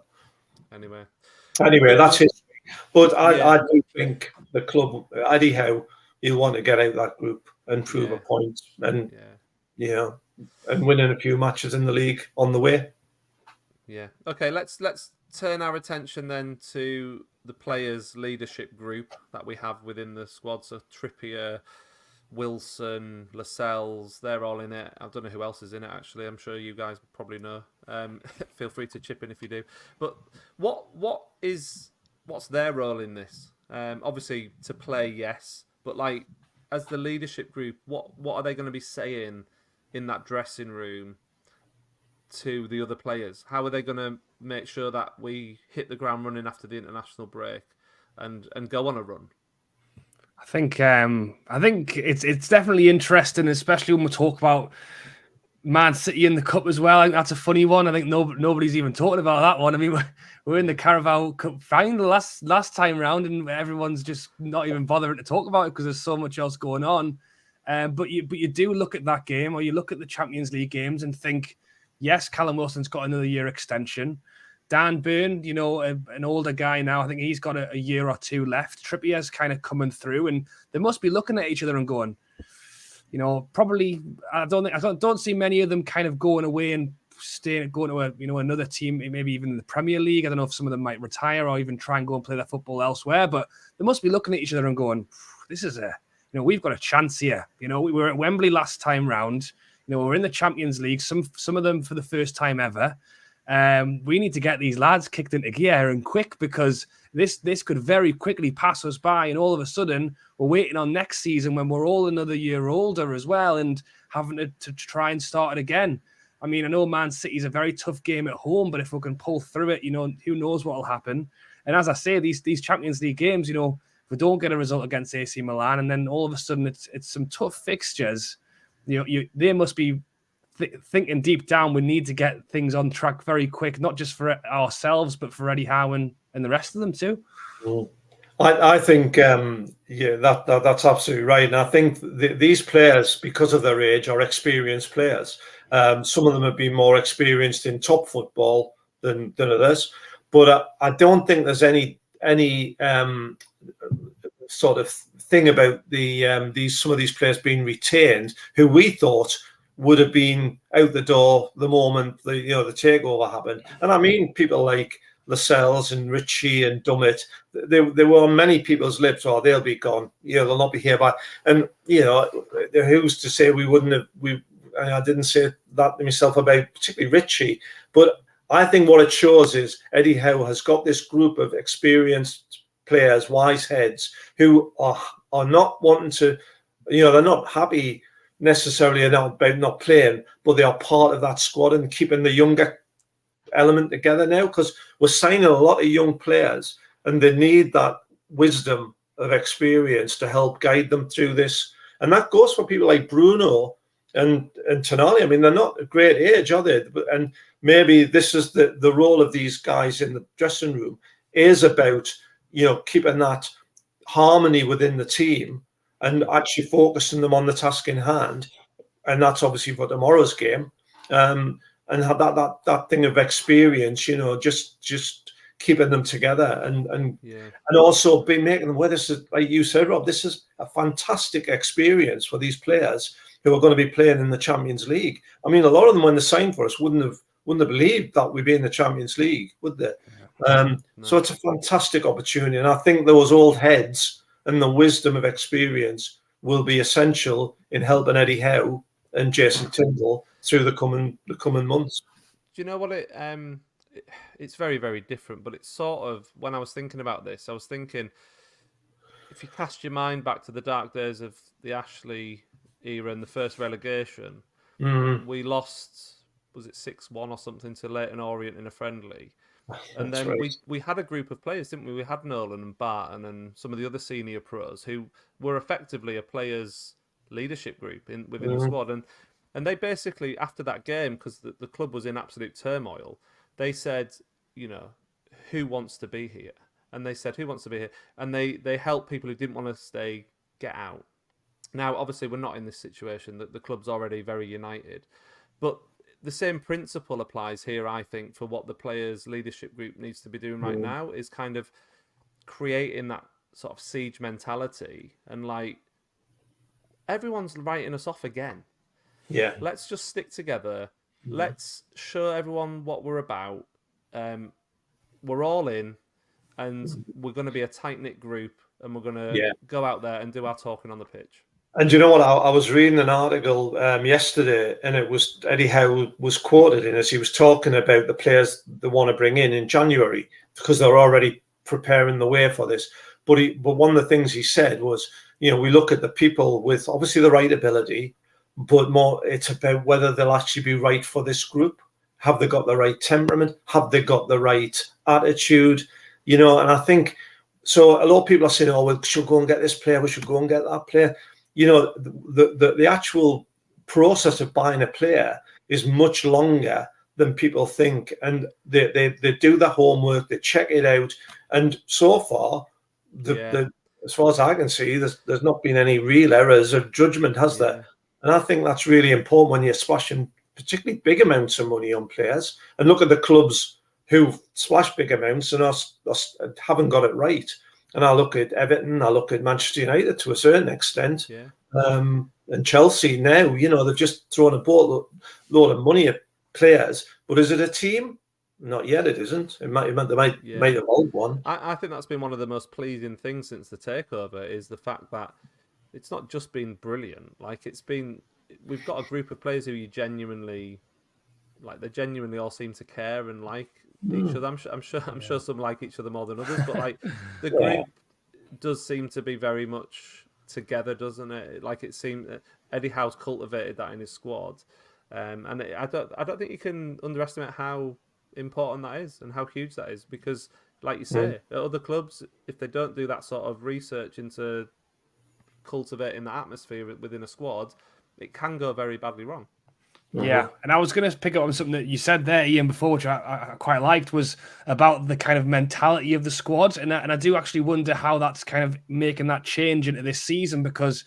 Anyway, that's history. But I do think the club, Eddie Howe, he'll want to get out that group and prove a point, and and winning a few matches in the league on the way. Yeah. Okay. Let's turn our attention then to the players' leadership group that we have within the squad. So Trippier, Wilson, Lascelles, they're all in it. I don't know who else is in it, actually. I'm sure you guys probably know. Feel free to chip in if you do. But what's their role in this? Obviously, to play, yes. But like, as the leadership group, what are they going to be saying in that dressing room to the other players? How are they going to make sure that we hit the ground running after the international break and go on a run? I think it's definitely interesting, especially when we talk about Man City in the cup as well. I think that's a funny one. I think nobody's even talking about that one. I mean, we're in the Carabao Cup final last time round, and everyone's just not even bothering to talk about it because there's so much else going on. But you do look at that game, or you look at the Champions League games, and think, yes, Callum Wilson's got another year extension. Dan Burn, an older guy now, I think he's got a year or 2 left. Trippier's kind of coming through, and they must be looking at each other and going, probably. I don't see many of them kind of going away and going to another team, maybe even in the Premier League. I don't know if some of them might retire or even try and go and play their football elsewhere. But they must be looking at each other and going, "This is we've got a chance here." We were at Wembley last time round. We're in the Champions League. Some of them for the first time ever. We need to get these lads kicked into gear and quick, because this could very quickly pass us by, and all of a sudden we're waiting on next season when we're all another year older as well, and having to try and start it again. I mean, I know Man City's a very tough game at home, but if we can pull through it, who knows what will happen. And as I say, these Champions League games, if we don't get a result against AC Milan, and then all of a sudden it's some tough fixtures, they must be thinking deep down, we need to get things on track very quick, not just for ourselves, but for Eddie Howe and the rest of them too. I think, that's absolutely right. And I think these players, because of their age, are experienced players. Some of them have been more experienced in top football than others. But I don't think there's any sort of thing about some of these players being retained who we thought would have been out the door the moment the takeover happened. And I mean people like Lascelles and Ritchie and Dummett. They were on many people's lips, or they'll be gone. They'll not be here by. And who's to say we wouldn't have? I didn't say that to myself about particularly Ritchie, but I think what it shows is Eddie Howe has got this group of experienced players, wise heads, who are not wanting to. They're not happy necessarily about not playing, but they are part of that squad and keeping the younger element together now, because we're signing a lot of young players and they need that wisdom of experience to help guide them through this. And that goes for people like Bruno and Tonali. I mean, they're not a great age, are they? And maybe this is the role of these guys in the dressing room, is about keeping that harmony within the team and actually focusing them on the task in hand. And that's obviously for tomorrow's game. And have that thing of experience, just keeping them together and also be making them. Where this is, like you said, Rob, this is a fantastic experience for these players who are going to be playing in the Champions League. I mean, a lot of them when they signed for us wouldn't have believed that we'd be in the Champions League, would they? No. So it's a fantastic opportunity, and I think those old heads and the wisdom of experience will be essential in helping Eddie Howe and Jason Tindall through the coming months. Do you know what it's very, very different, but it's sort of, when I was thinking about this, I was thinking, if you cast your mind back to the dark days of the Ashley era and the first relegation, we lost, was it 6-1 or something to Leyton Orient in a friendly? And then we had a group of players, didn't we? We had Nolan and Barton and some of the other senior pros who were effectively a players' leadership group within the squad. And they basically, after that game, because the club was in absolute turmoil, they said, who wants to be here? And they said, who wants to be here? And they helped people who didn't want to stay get out. Now, obviously, we're not in this situation. The club's already very united. But the same principle applies here, I think, for what the players' leadership group needs to be doing right now, is kind of creating that sort of siege mentality. And, like, everyone's writing us off again. Yeah. Let's just stick together. Let's show everyone what we're about. We're all in, and we're going to be a tight-knit group, and we're going to go out there and do our talking on the pitch. And you know what? I was reading an article yesterday, and it was Eddie Howe was quoted in as he was talking about the players they want to bring in January, because they're already preparing the way for this. But one of the things he said was, we look at the people with obviously the right ability, but more it's about whether they'll actually be right for this group. Have they got the right temperament? Have they got the right attitude? And I think so. A lot of people are saying, "Oh, we should go and get this player. We should go and get that player." The actual process of buying a player is much longer than people think, and they do the homework, they check it out, and so far, as far as I can see, there's not been any real errors of judgment, has there? And I think that's really important when you're splashing particularly big amounts of money on players. And look at the clubs who've splashed big amounts and haven't got it right. And I look at Everton, I look at Manchester United to a certain extent, and Chelsea now. They've just thrown a boatload of money at players. But is it a team? Not yet. It isn't. They might have old one. I think that's been one of the most pleasing things since the takeover, is the fact that it's not just been brilliant. Like, we've got a group of players who you genuinely like. They genuinely all seem to care and like each other. I'm sure some like each other more than others, but like the group does seem to be very much together, doesn't it? Like, it seemed Eddie Howe's cultivated that in his squad, and I don't think you can underestimate how important that is and how huge that is, because, like you say, at other clubs, if they don't do that sort of research into cultivating the atmosphere within a squad, it can go very badly wrong. Yeah, and I was going to pick up on something that you said there, Ian, before, which I quite liked, was about the kind of mentality of the squad. And I do actually wonder how that's kind of making that change into this season, because,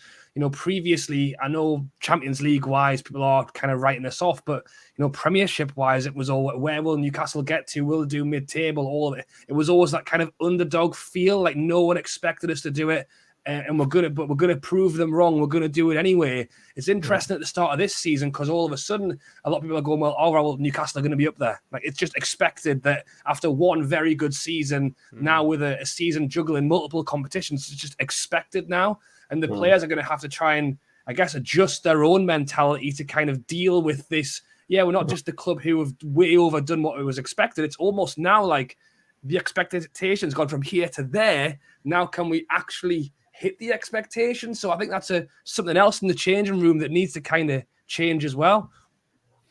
previously, I know Champions League-wise, people are kind of writing us off, but, Premiership-wise, it was all, where will Newcastle get to? Will do mid-table? All of it. It was always that kind of underdog feel, like no one expected us to do it. And we're gonna prove them wrong. We're gonna do it anyway. It's interesting at the start of this season, because all of a sudden a lot of people are going, well, Newcastle are going to be up there. Like, it's just expected that after one very good season, now with a season juggling multiple competitions, it's just expected now. And the players are going to have to try and, I guess, adjust their own mentality to kind of deal with this. Yeah, we're not just the club who have way overdone what was expected. It's almost now like the expectations gone from here to there. Now can we actually hit the expectations? So I think that's something else in the changing room that needs to kind of change as well.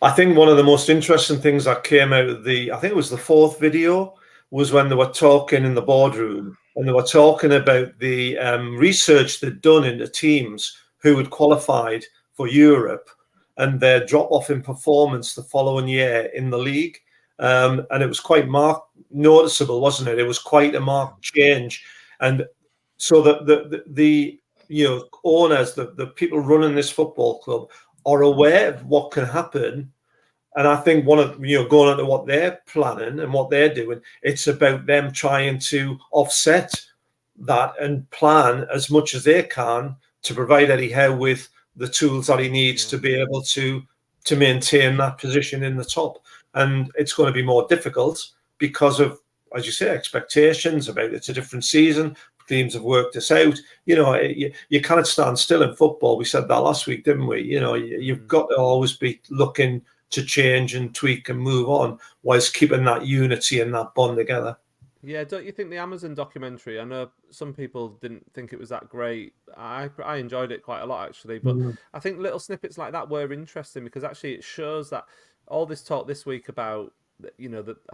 I think one of the most interesting things that came out of I think it was the fourth video, was when they were talking in the boardroom, and they were talking about the research they'd done into teams who had qualified for Europe and their drop-off in performance the following year in the league. And it was quite noticeable, wasn't it? It was quite a marked change. And so the owners, the people running this football club, are aware of what can happen And I think one of going into what they're planning and what they're doing, it's about them trying to offset that and plan as much as they can to provide Eddie Howe with the tools that he needs to be able to maintain that position in the top. And it's going to be more difficult because of, as you say, expectations about it's a different season. Teams have worked this out. You can't stand still in football. We said that last week, didn't we? You've got to always be looking to change and tweak and move on whilst keeping that unity and that bond together. Yeah, don't you think the Amazon documentary, I know some people didn't think it was that great. I enjoyed it quite a lot, actually. But I think little snippets like that were interesting because actually it shows that all this talk this week about, I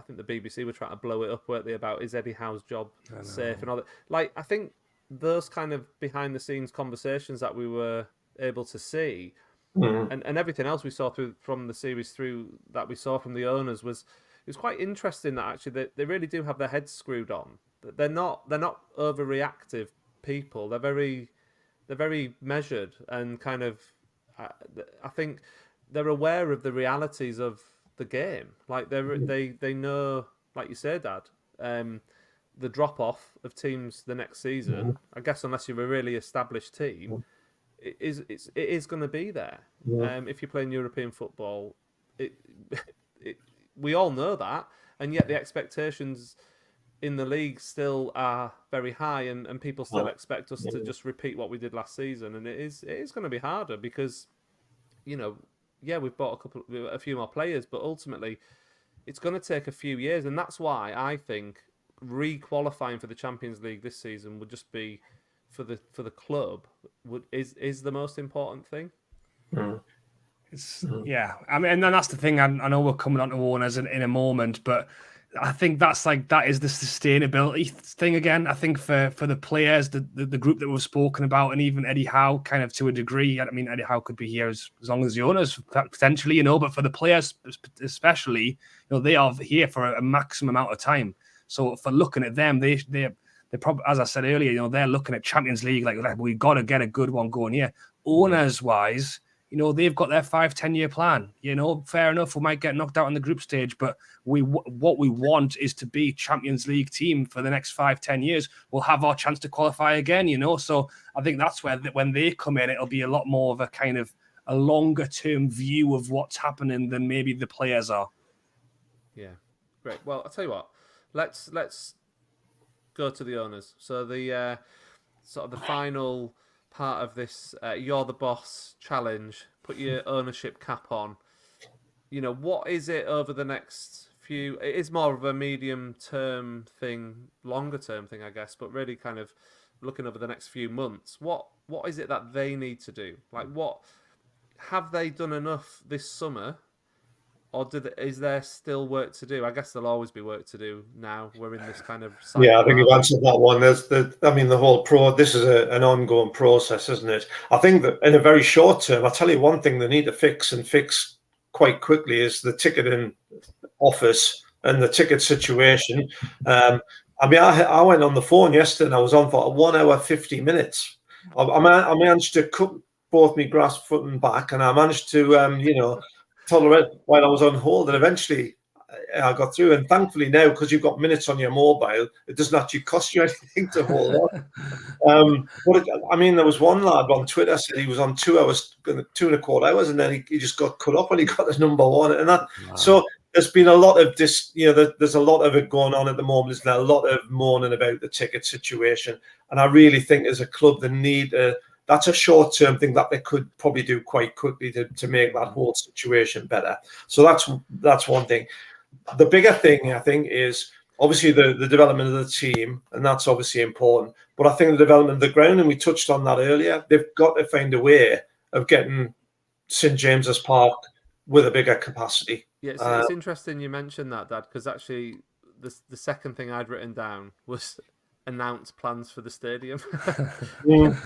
think the BBC were trying to blow it up, weren't they, about is Eddie Howe's job safe and all that. Like, I think those kind of behind-the-scenes conversations that we were able to see and everything else we saw from the series through that we saw from the owners was... It's quite interesting that actually they really do have their heads screwed on. They're not overreactive people. They're very measured and kind of. I think they're aware of the realities of the game. Like they know, like you say, Dad, the drop off of teams the next season. I guess unless you're a really established team, it is going to be there. If you're playing European football, we all know that, and yet the expectations in the league still are very high, and people still expect us to just repeat what we did last season, and it is going to be harder because, we've bought a few more players, but ultimately, it's going to take a few years, and that's why I think re-qualifying for the Champions League this season would just be for the club is the most important thing. I mean, and that's the thing. I know we're coming on to owners in a moment, but I think that is the sustainability thing again. I think for the players, the group that we've spoken about, and even Eddie Howe, kind of to a degree. I mean, Eddie Howe could be here as long as the owners potentially, but for the players especially, they are here for a maximum amount of time. So for looking at them, they probably, as I said earlier, they're looking at Champions League like we've got to get a good one going here. Owners wise. They've got their 5-10 year plan. Fair enough, we might get knocked out in the group stage, but what we want is to be Champions League team for the next 5-10 years. We'll have our chance to qualify again, So I think that's where when they come in, it'll be a lot more of a kind of a longer term view of what's happening than maybe the players are. Yeah, great. Well, I'll tell you what. Let's go to the owners. So the sort of the final part of this You're the Boss challenge, put your ownership cap on. What is it over the next few... It is more of a medium-term thing, longer-term thing, I guess, but really kind of looking over the next few months. What is it that they need to do? Like, what... Have they done enough this summer? Or is there still work to do? I guess there'll always be work to do now. We're in this kind of cycle. Yeah, I think you've answered that one. The whole this is an ongoing process, isn't it? I think that in a very short term, I'll tell you one thing they need to fix quite quickly is the ticketing office and the ticket situation. I went on the phone yesterday and I was on for 1 hour, 50 minutes. I managed to cut both my grass foot and back, and I managed to, tolerate while I was on hold, and eventually I got through. And thankfully now, because you've got minutes on your mobile, it doesn't actually cost you anything to hold on. There was one lad on Twitter said he was on 2 hours, 2.25 hours, and then he just got cut off when he got the number one. And that, wow. So there's been a lot of this, there's a lot of it going on at the moment. There's a lot of moaning about the ticket situation, and I really think as a club they need that's a short-term thing that they could probably do quite quickly to make that whole situation better. So that's one thing. The bigger thing, I think, is obviously the development of the team, and that's obviously important. But I think the development of the ground, and we touched on that earlier, they've got to find a way of getting St James's Park with a bigger capacity. Yeah, it's interesting you mentioned that, Dad, because actually the second thing I'd written down was announce plans for the stadium.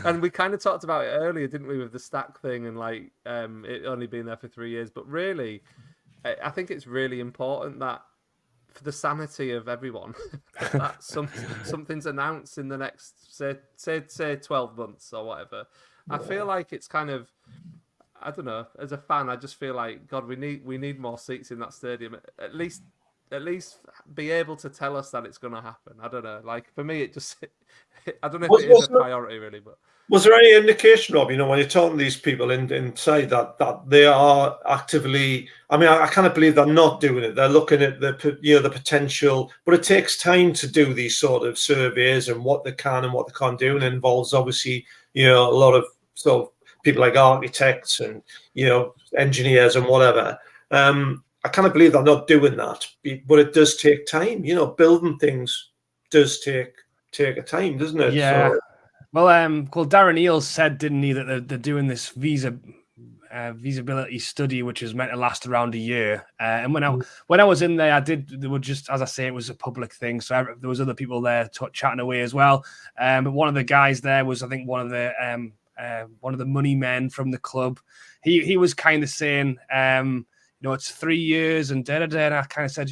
And we kind of talked about it earlier, didn't we, with the Stack thing and like it only been there for 3 years. But really, I think it's really important that for the sanity of everyone, that something's announced in the next say 12 months or whatever. I feel like it's kind of, I don't know. As a fan, I just feel like God, we need more seats in that stadium. At least be able to tell us that it's going to happen. I don't know. Like for me, it just I don't know if it is a priority really, but. Was there any indication, Rob, when you're talking to these people inside that they are actively? I mean, I can't believe they're not doing it. They're looking at the potential, but it takes time to do these sort of surveys and what they can and what they can't do, and it involves obviously a lot of sort of people like architects and engineers and whatever. I can't believe they're not doing that, but it does take time. Building things does take a time, doesn't it? Yeah. So, well, Darren Eales said, didn't he, that they're doing this visibility study, which is meant to last around a year. And when I was in there, they were just, as I say, it was a public thing, so there was other people there chatting away as well. But one of the guys there was, I think, one of the money men from the club. He was kind of saying, it's 3 years and da da da. And I kind of said,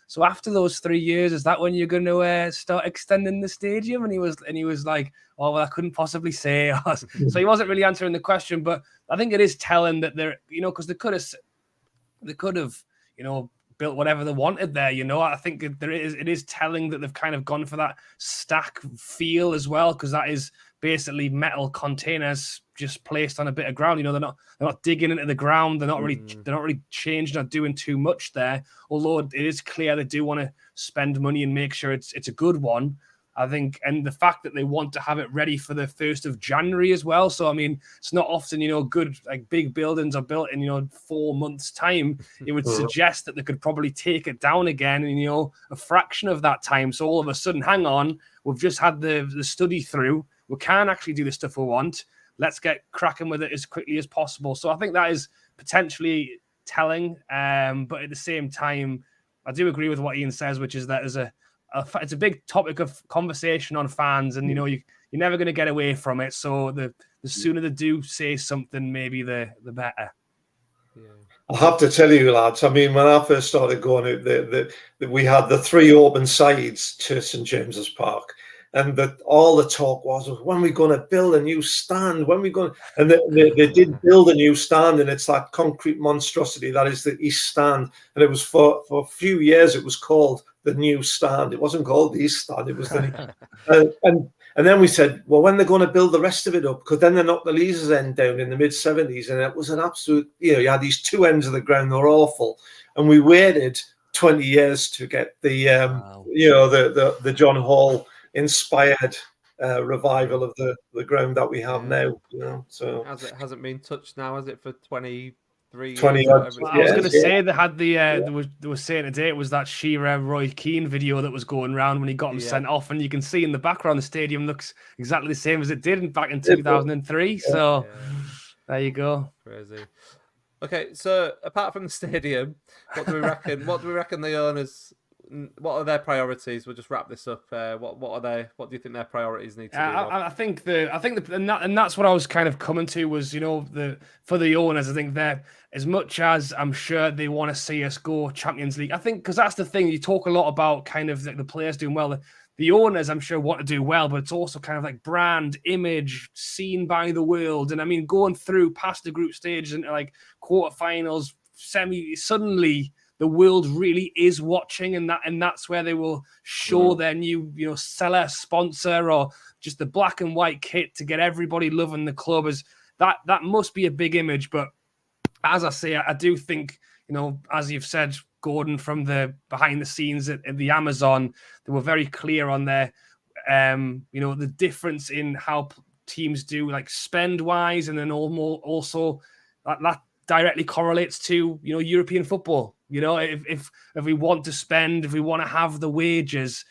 so after those 3 years, is that when you're going to start extending the stadium? And he was like, oh, well, I couldn't possibly say. So he wasn't really answering the question, but I think it is telling that they're, because they could have, built whatever they wanted there. I think it is telling that they've kind of gone for that stack feel as well, because that is basically metal containers just placed on a bit of ground. They're not digging into the ground. They're not really changing or doing too much there. Although it is clear they do want to spend money and make sure it's a good one, I think. And the fact that they want to have it ready for the 1st of January as well. So, I mean, it's not often, good, like big buildings are built in, 4 months time. It would suggest that they could probably take it down again in, a fraction of that time. So all of a sudden, hang on, we've just had the study through. We can actually do the stuff we want. Let's get cracking with it as quickly as possible. So I think that is potentially telling. But at the same time, I do agree with what Ian says, which is that it's a big topic of conversation on fans, and you're never going to get away from it. So the sooner they do say something, maybe the better. Yeah. I have to tell you, lads. I mean, when I first started going out, we had the 3 open sides to St James's Park. And all the talk was, when are we going to build a new stand? When are we going? And they did build a new stand, and it's that concrete monstrosity that is the East Stand. And it was for a few years, it was called the New Stand. It wasn't called the East Stand. It was the and then we said, well, when they're going to build the rest of it up, because then they knocked the Leazes end down in the mid-70s, and it was an absolute, you had these 2 ends of the ground, they were awful, and we waited 20 years to get the the John Hall inspired revival of the ground that we have now. So hasn't been touched now, has it, for 23 years? 20 I was going to say they had they were saying today it was that Shearer Roy Keane video that was going around when he got him sent off, and you can see in the background the stadium looks exactly the same as it did back in 2003. So there you go. Crazy. Okay, so apart from the stadium, what do we reckon? What do we reckon the owners? What are their priorities? We'll just wrap this up. What are they? What do you think their priorities need to be? I think and that's what I was kind of coming to was, for the owners, I think they're, as much as I'm sure they want to see us go Champions League, I think, because that's the thing, you talk a lot about kind of the players doing well. The owners, I'm sure, want to do well, but it's also kind of like brand, image, seen by the world. And I mean, going through past the group stages into like quarterfinals, suddenly the world really is watching, and that's where they will show their new, seller, sponsor, or just the black and white kit to get everybody loving the club. As that must be a big image. But as I say, I do think, as you've said, Gordon, from the behind the scenes at the Amazon, they were very clear on their, the difference in how teams do, like spend wise, and then also that directly correlates to European football. If we want to spend, if we want to have the wages,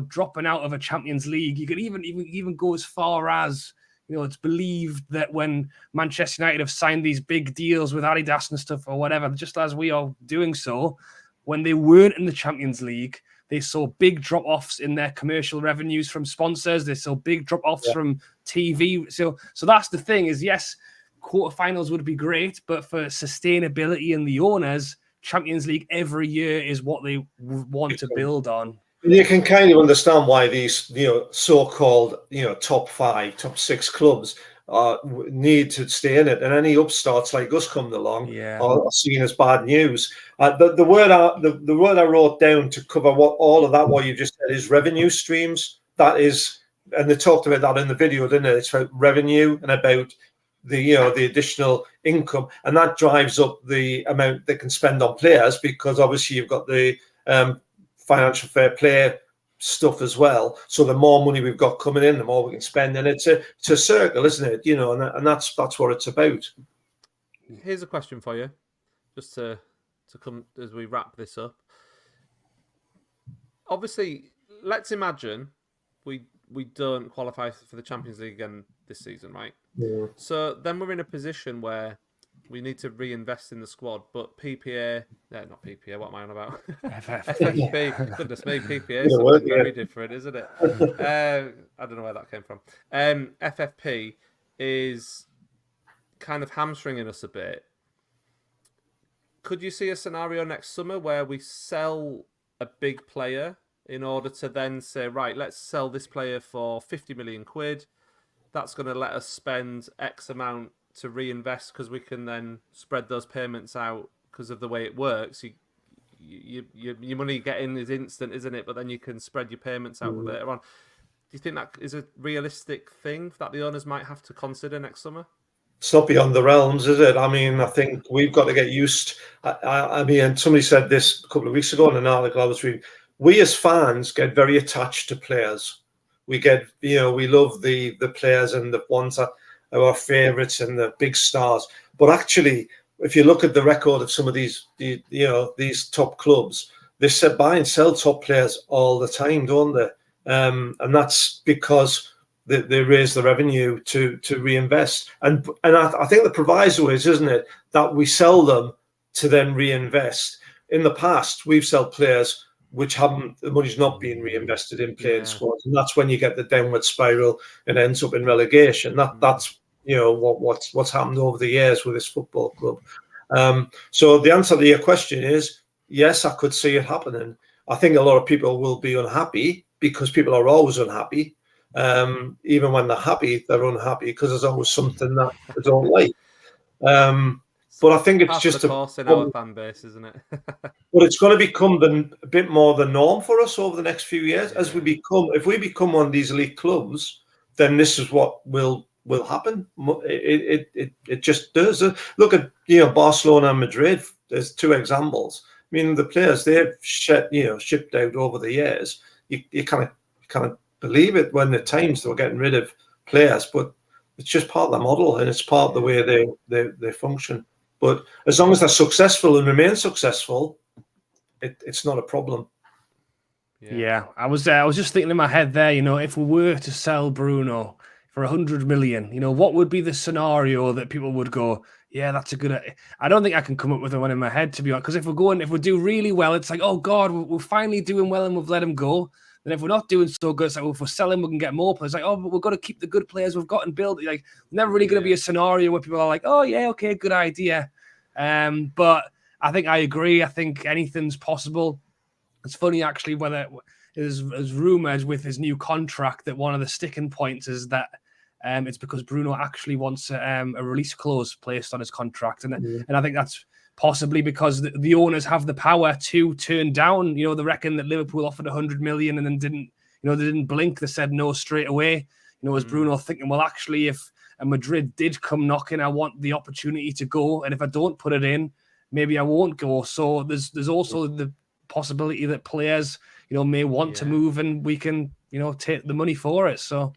dropping out of a Champions League, you could even go as far as, it's believed that when Manchester United have signed these big deals with Adidas and stuff or whatever, just as we are doing so, when they weren't in the Champions League, they saw big drop-offs in their commercial revenues from sponsors. They saw big drop-offs from TV. So that's the thing is, yes, quarterfinals would be great, but for sustainability and the owners, Champions League every year is what they want to build on. You can kind of understand why these, so-called, top 5, top 6 clubs need to stay in it, and any upstarts like us coming along Yeah. are seen as bad news. The word I wrote down to cover what you just said is revenue streams. That is, and they talked about that in the video, didn't it? It's about revenue and about the additional income, and that drives up the amount they can spend on players, because obviously you've got the financial fair play stuff as well. So the more money we've got coming in, the more we can spend, and it's a circle, isn't it? And that's what it's about. Here's a question for you, just to come as we wrap this up. Obviously, let's imagine we don't qualify for the Champions League again this season, right? Yeah. So then we're in a position where we need to reinvest in the squad, but PPA, not PPA, what am I on about? FFP, goodness me, PPA is something very different, isn't it? I don't know where that came from. FFP is kind of hamstringing us a bit. Could you see a scenario next summer where we sell a big player in order to then say, right, let's sell this player for 50 million quid. That's going to let us spend X amount to reinvest, because we can then spread those payments out because of the way it works. Your money you get in is instant, isn't it? But then you can spread your payments out later on. Do you think that is a realistic thing that the owners might have to consider next summer? It's not beyond the realms, is it? I mean, I think we've got to get used. I mean, and somebody said this a couple of weeks ago in an article I was reading. We as fans get very attached to players. We get, we love the players and the ones that are our favourites and the big stars. But actually, if you look at the record of some of these top clubs, they buy and sell top players all the time, don't they? And that's because they raise the revenue to reinvest. And I think the proviso is, isn't it, that we sell them to then reinvest. In the past, we've sold players which the money's not being reinvested in playing squads, and that's when you get the downward spiral and ends up in relegation. That's what's happened over the years with this football club. So the answer to your question is yes, I could see it happening. I think a lot of people will be unhappy, because people are always unhappy. Even when they're happy, they're unhappy because there's always something that they don't like. But I think it's just a course in our fan base, isn't it? But it's going to become a bit more the norm for us over the next few years. As if we become one of these elite clubs, then this is what will happen. It just does. Look at Barcelona and Madrid. There's two examples. I mean, the players they've shipped out over the years. You kind of believe it when at times they were getting rid of players, but it's just part of the model, and it's part of the way they function. But as long as they're successful and remain successful, it's not a problem. Yeah, I was just thinking in my head there, if we were to sell Bruno for 100 million, what would be the scenario that people would go, yeah, that's a good idea. I don't think I can come up with one in my head, to be honest, because if we do really well, it's like, oh God, we're finally doing well and we've let him go. Then if we're not doing so good, it's like, well, if we're selling, we can get more players. Like, oh, but we've got to keep the good players we've got and build. Like, never really going to be a scenario where people are like, oh yeah, okay, good idea. But I think I agree. I think anything's possible. It's funny, actually, whether there's rumours with his new contract that one of the sticking points is that it's because Bruno actually wants a release clause placed on his contract. And I think that's possibly because the owners have the power to turn down, they reckon that Liverpool offered 100 million and then they didn't blink. They said no straight away. As Bruno thinking, well, actually, if Madrid did come knocking, I want the opportunity to go. And if I don't put it in, maybe I won't go. So there's also the possibility that players, may want to move and we can, take the money for it. So.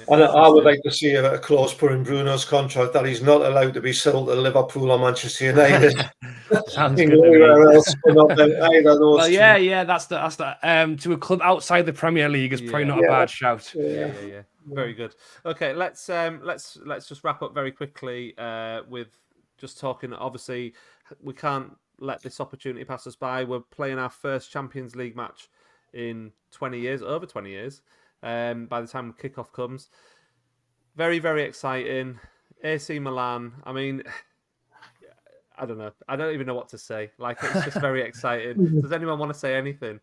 And I would like to see a clause put in Bruno's contract that he's not allowed to be sold to Liverpool or Manchester United. Sounds good to me. Else, well, yeah, that's the to a club outside the Premier League is probably not a bad shout. Yeah. Very good. Okay, let's just wrap up very quickly with just talking. Obviously, we can't let this opportunity pass us by. We're playing our first Champions League match in over 20 years. By the time kickoff comes, very, very exciting. AC Milan. I mean, I don't know. I don't even know what to say. Like, it's just very exciting. Does anyone want to say anything?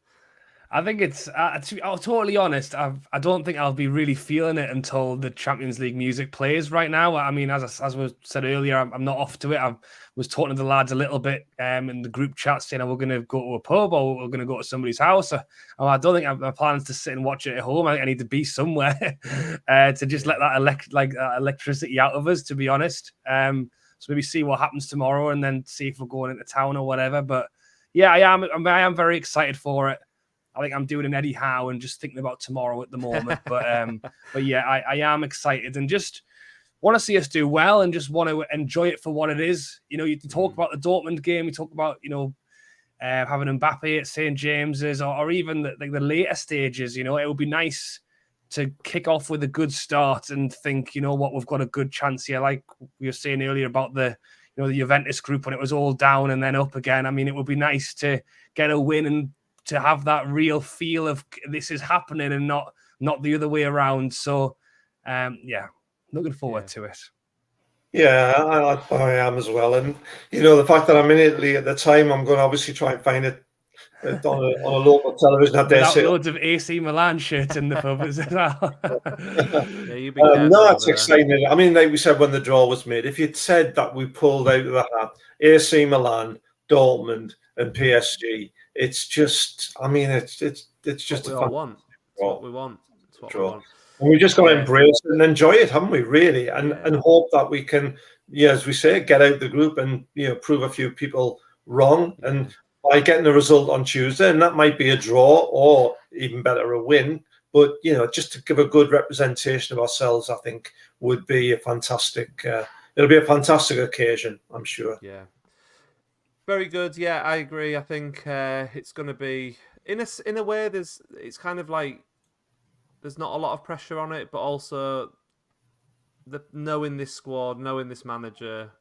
I think it's, to be totally honest, I don't think I'll be really feeling it until the Champions League music plays right now. I mean, as was said earlier, I'm not off to it. I was talking to the lads a little bit in the group chat saying, we're going to go to a pub or we're going to go to somebody's house. I don't think my plan is to sit and watch it at home. I think I need to be somewhere to just let that electricity out of us, to be honest. So maybe see what happens tomorrow and then see if we're going into town or whatever. But yeah, I am very excited for it. I think I'm doing an Eddie Howe and just thinking about tomorrow at the moment. But yeah, I am excited and just want to see us do well and just want to enjoy it for what it is. You know, you talk about the Dortmund game, you talk about, having Mbappe at St. James's or even the later stages. You know, it would be nice to kick off with a good start and think, you know what, we've got a good chance here. Like we were saying earlier about the Juventus group when it was all down and then up again. I mean, it would be nice to get a win and to have that real feel of this is happening and not the other way around. So, yeah, looking forward to it. Yeah, I am as well. And, the fact that I'm in Italy at the time, I'm going to obviously try and find it on a local television. Without loads of AC Milan shirts in the pub as well. Yeah, you be careful. No, that's exciting. I mean, like we said when the draw was made, if you'd said that we pulled out of the hat AC Milan, Dortmund, and PSG, it's just, I mean, it's just what we all want. It's what we want. It's what we want. And we just got to embrace it and enjoy it, haven't we? Really, and hope that we can, as we say, get out the group and prove a few people wrong. And by getting a result on Tuesday, and that might be a draw or even better a win, but just to give a good representation of ourselves, I think would be a fantastic. It'll be a fantastic occasion, I'm sure. Yeah. Very good. Yeah, I agree. I think it's going to be in a way. It's kind of like there's not a lot of pressure on it, but also knowing this squad, knowing this manager,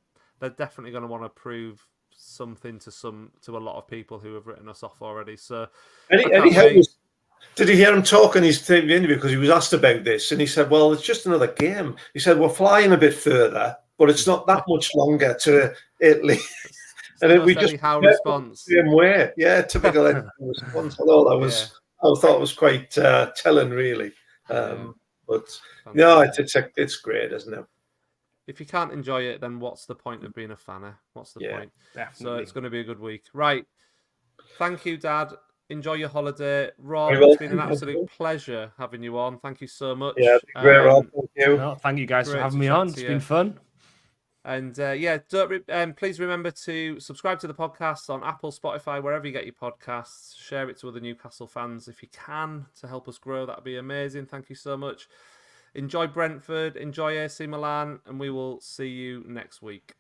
they're definitely going to want to prove something to a lot of people who have written us off already. So, did you hear him talk in his interview because he was asked about this, and he said, "Well, it's just another game." He said, "We're flying a bit further, but it's not that much longer to Italy." And then we just response. Same way, typical response. Although I thought it was quite telling, really. But no, it's great, isn't it? If you can't enjoy it, then what's the point of being a fanner? What's the point? Definitely. So it's going to be a good week, right? Thank you, Dad. Enjoy your holiday, Rob. It's been an absolute pleasure having you on. Thank you so much. Yeah, great, Rob. Thank you. No, thank you guys for having me on. It's been fun. And please remember to subscribe to the podcast on Apple, Spotify, wherever you get your podcasts. Share it to other Newcastle fans if you can to help us grow. That'd be amazing. Thank you so much. Enjoy Brentford, enjoy AC Milan, and we will see you next week.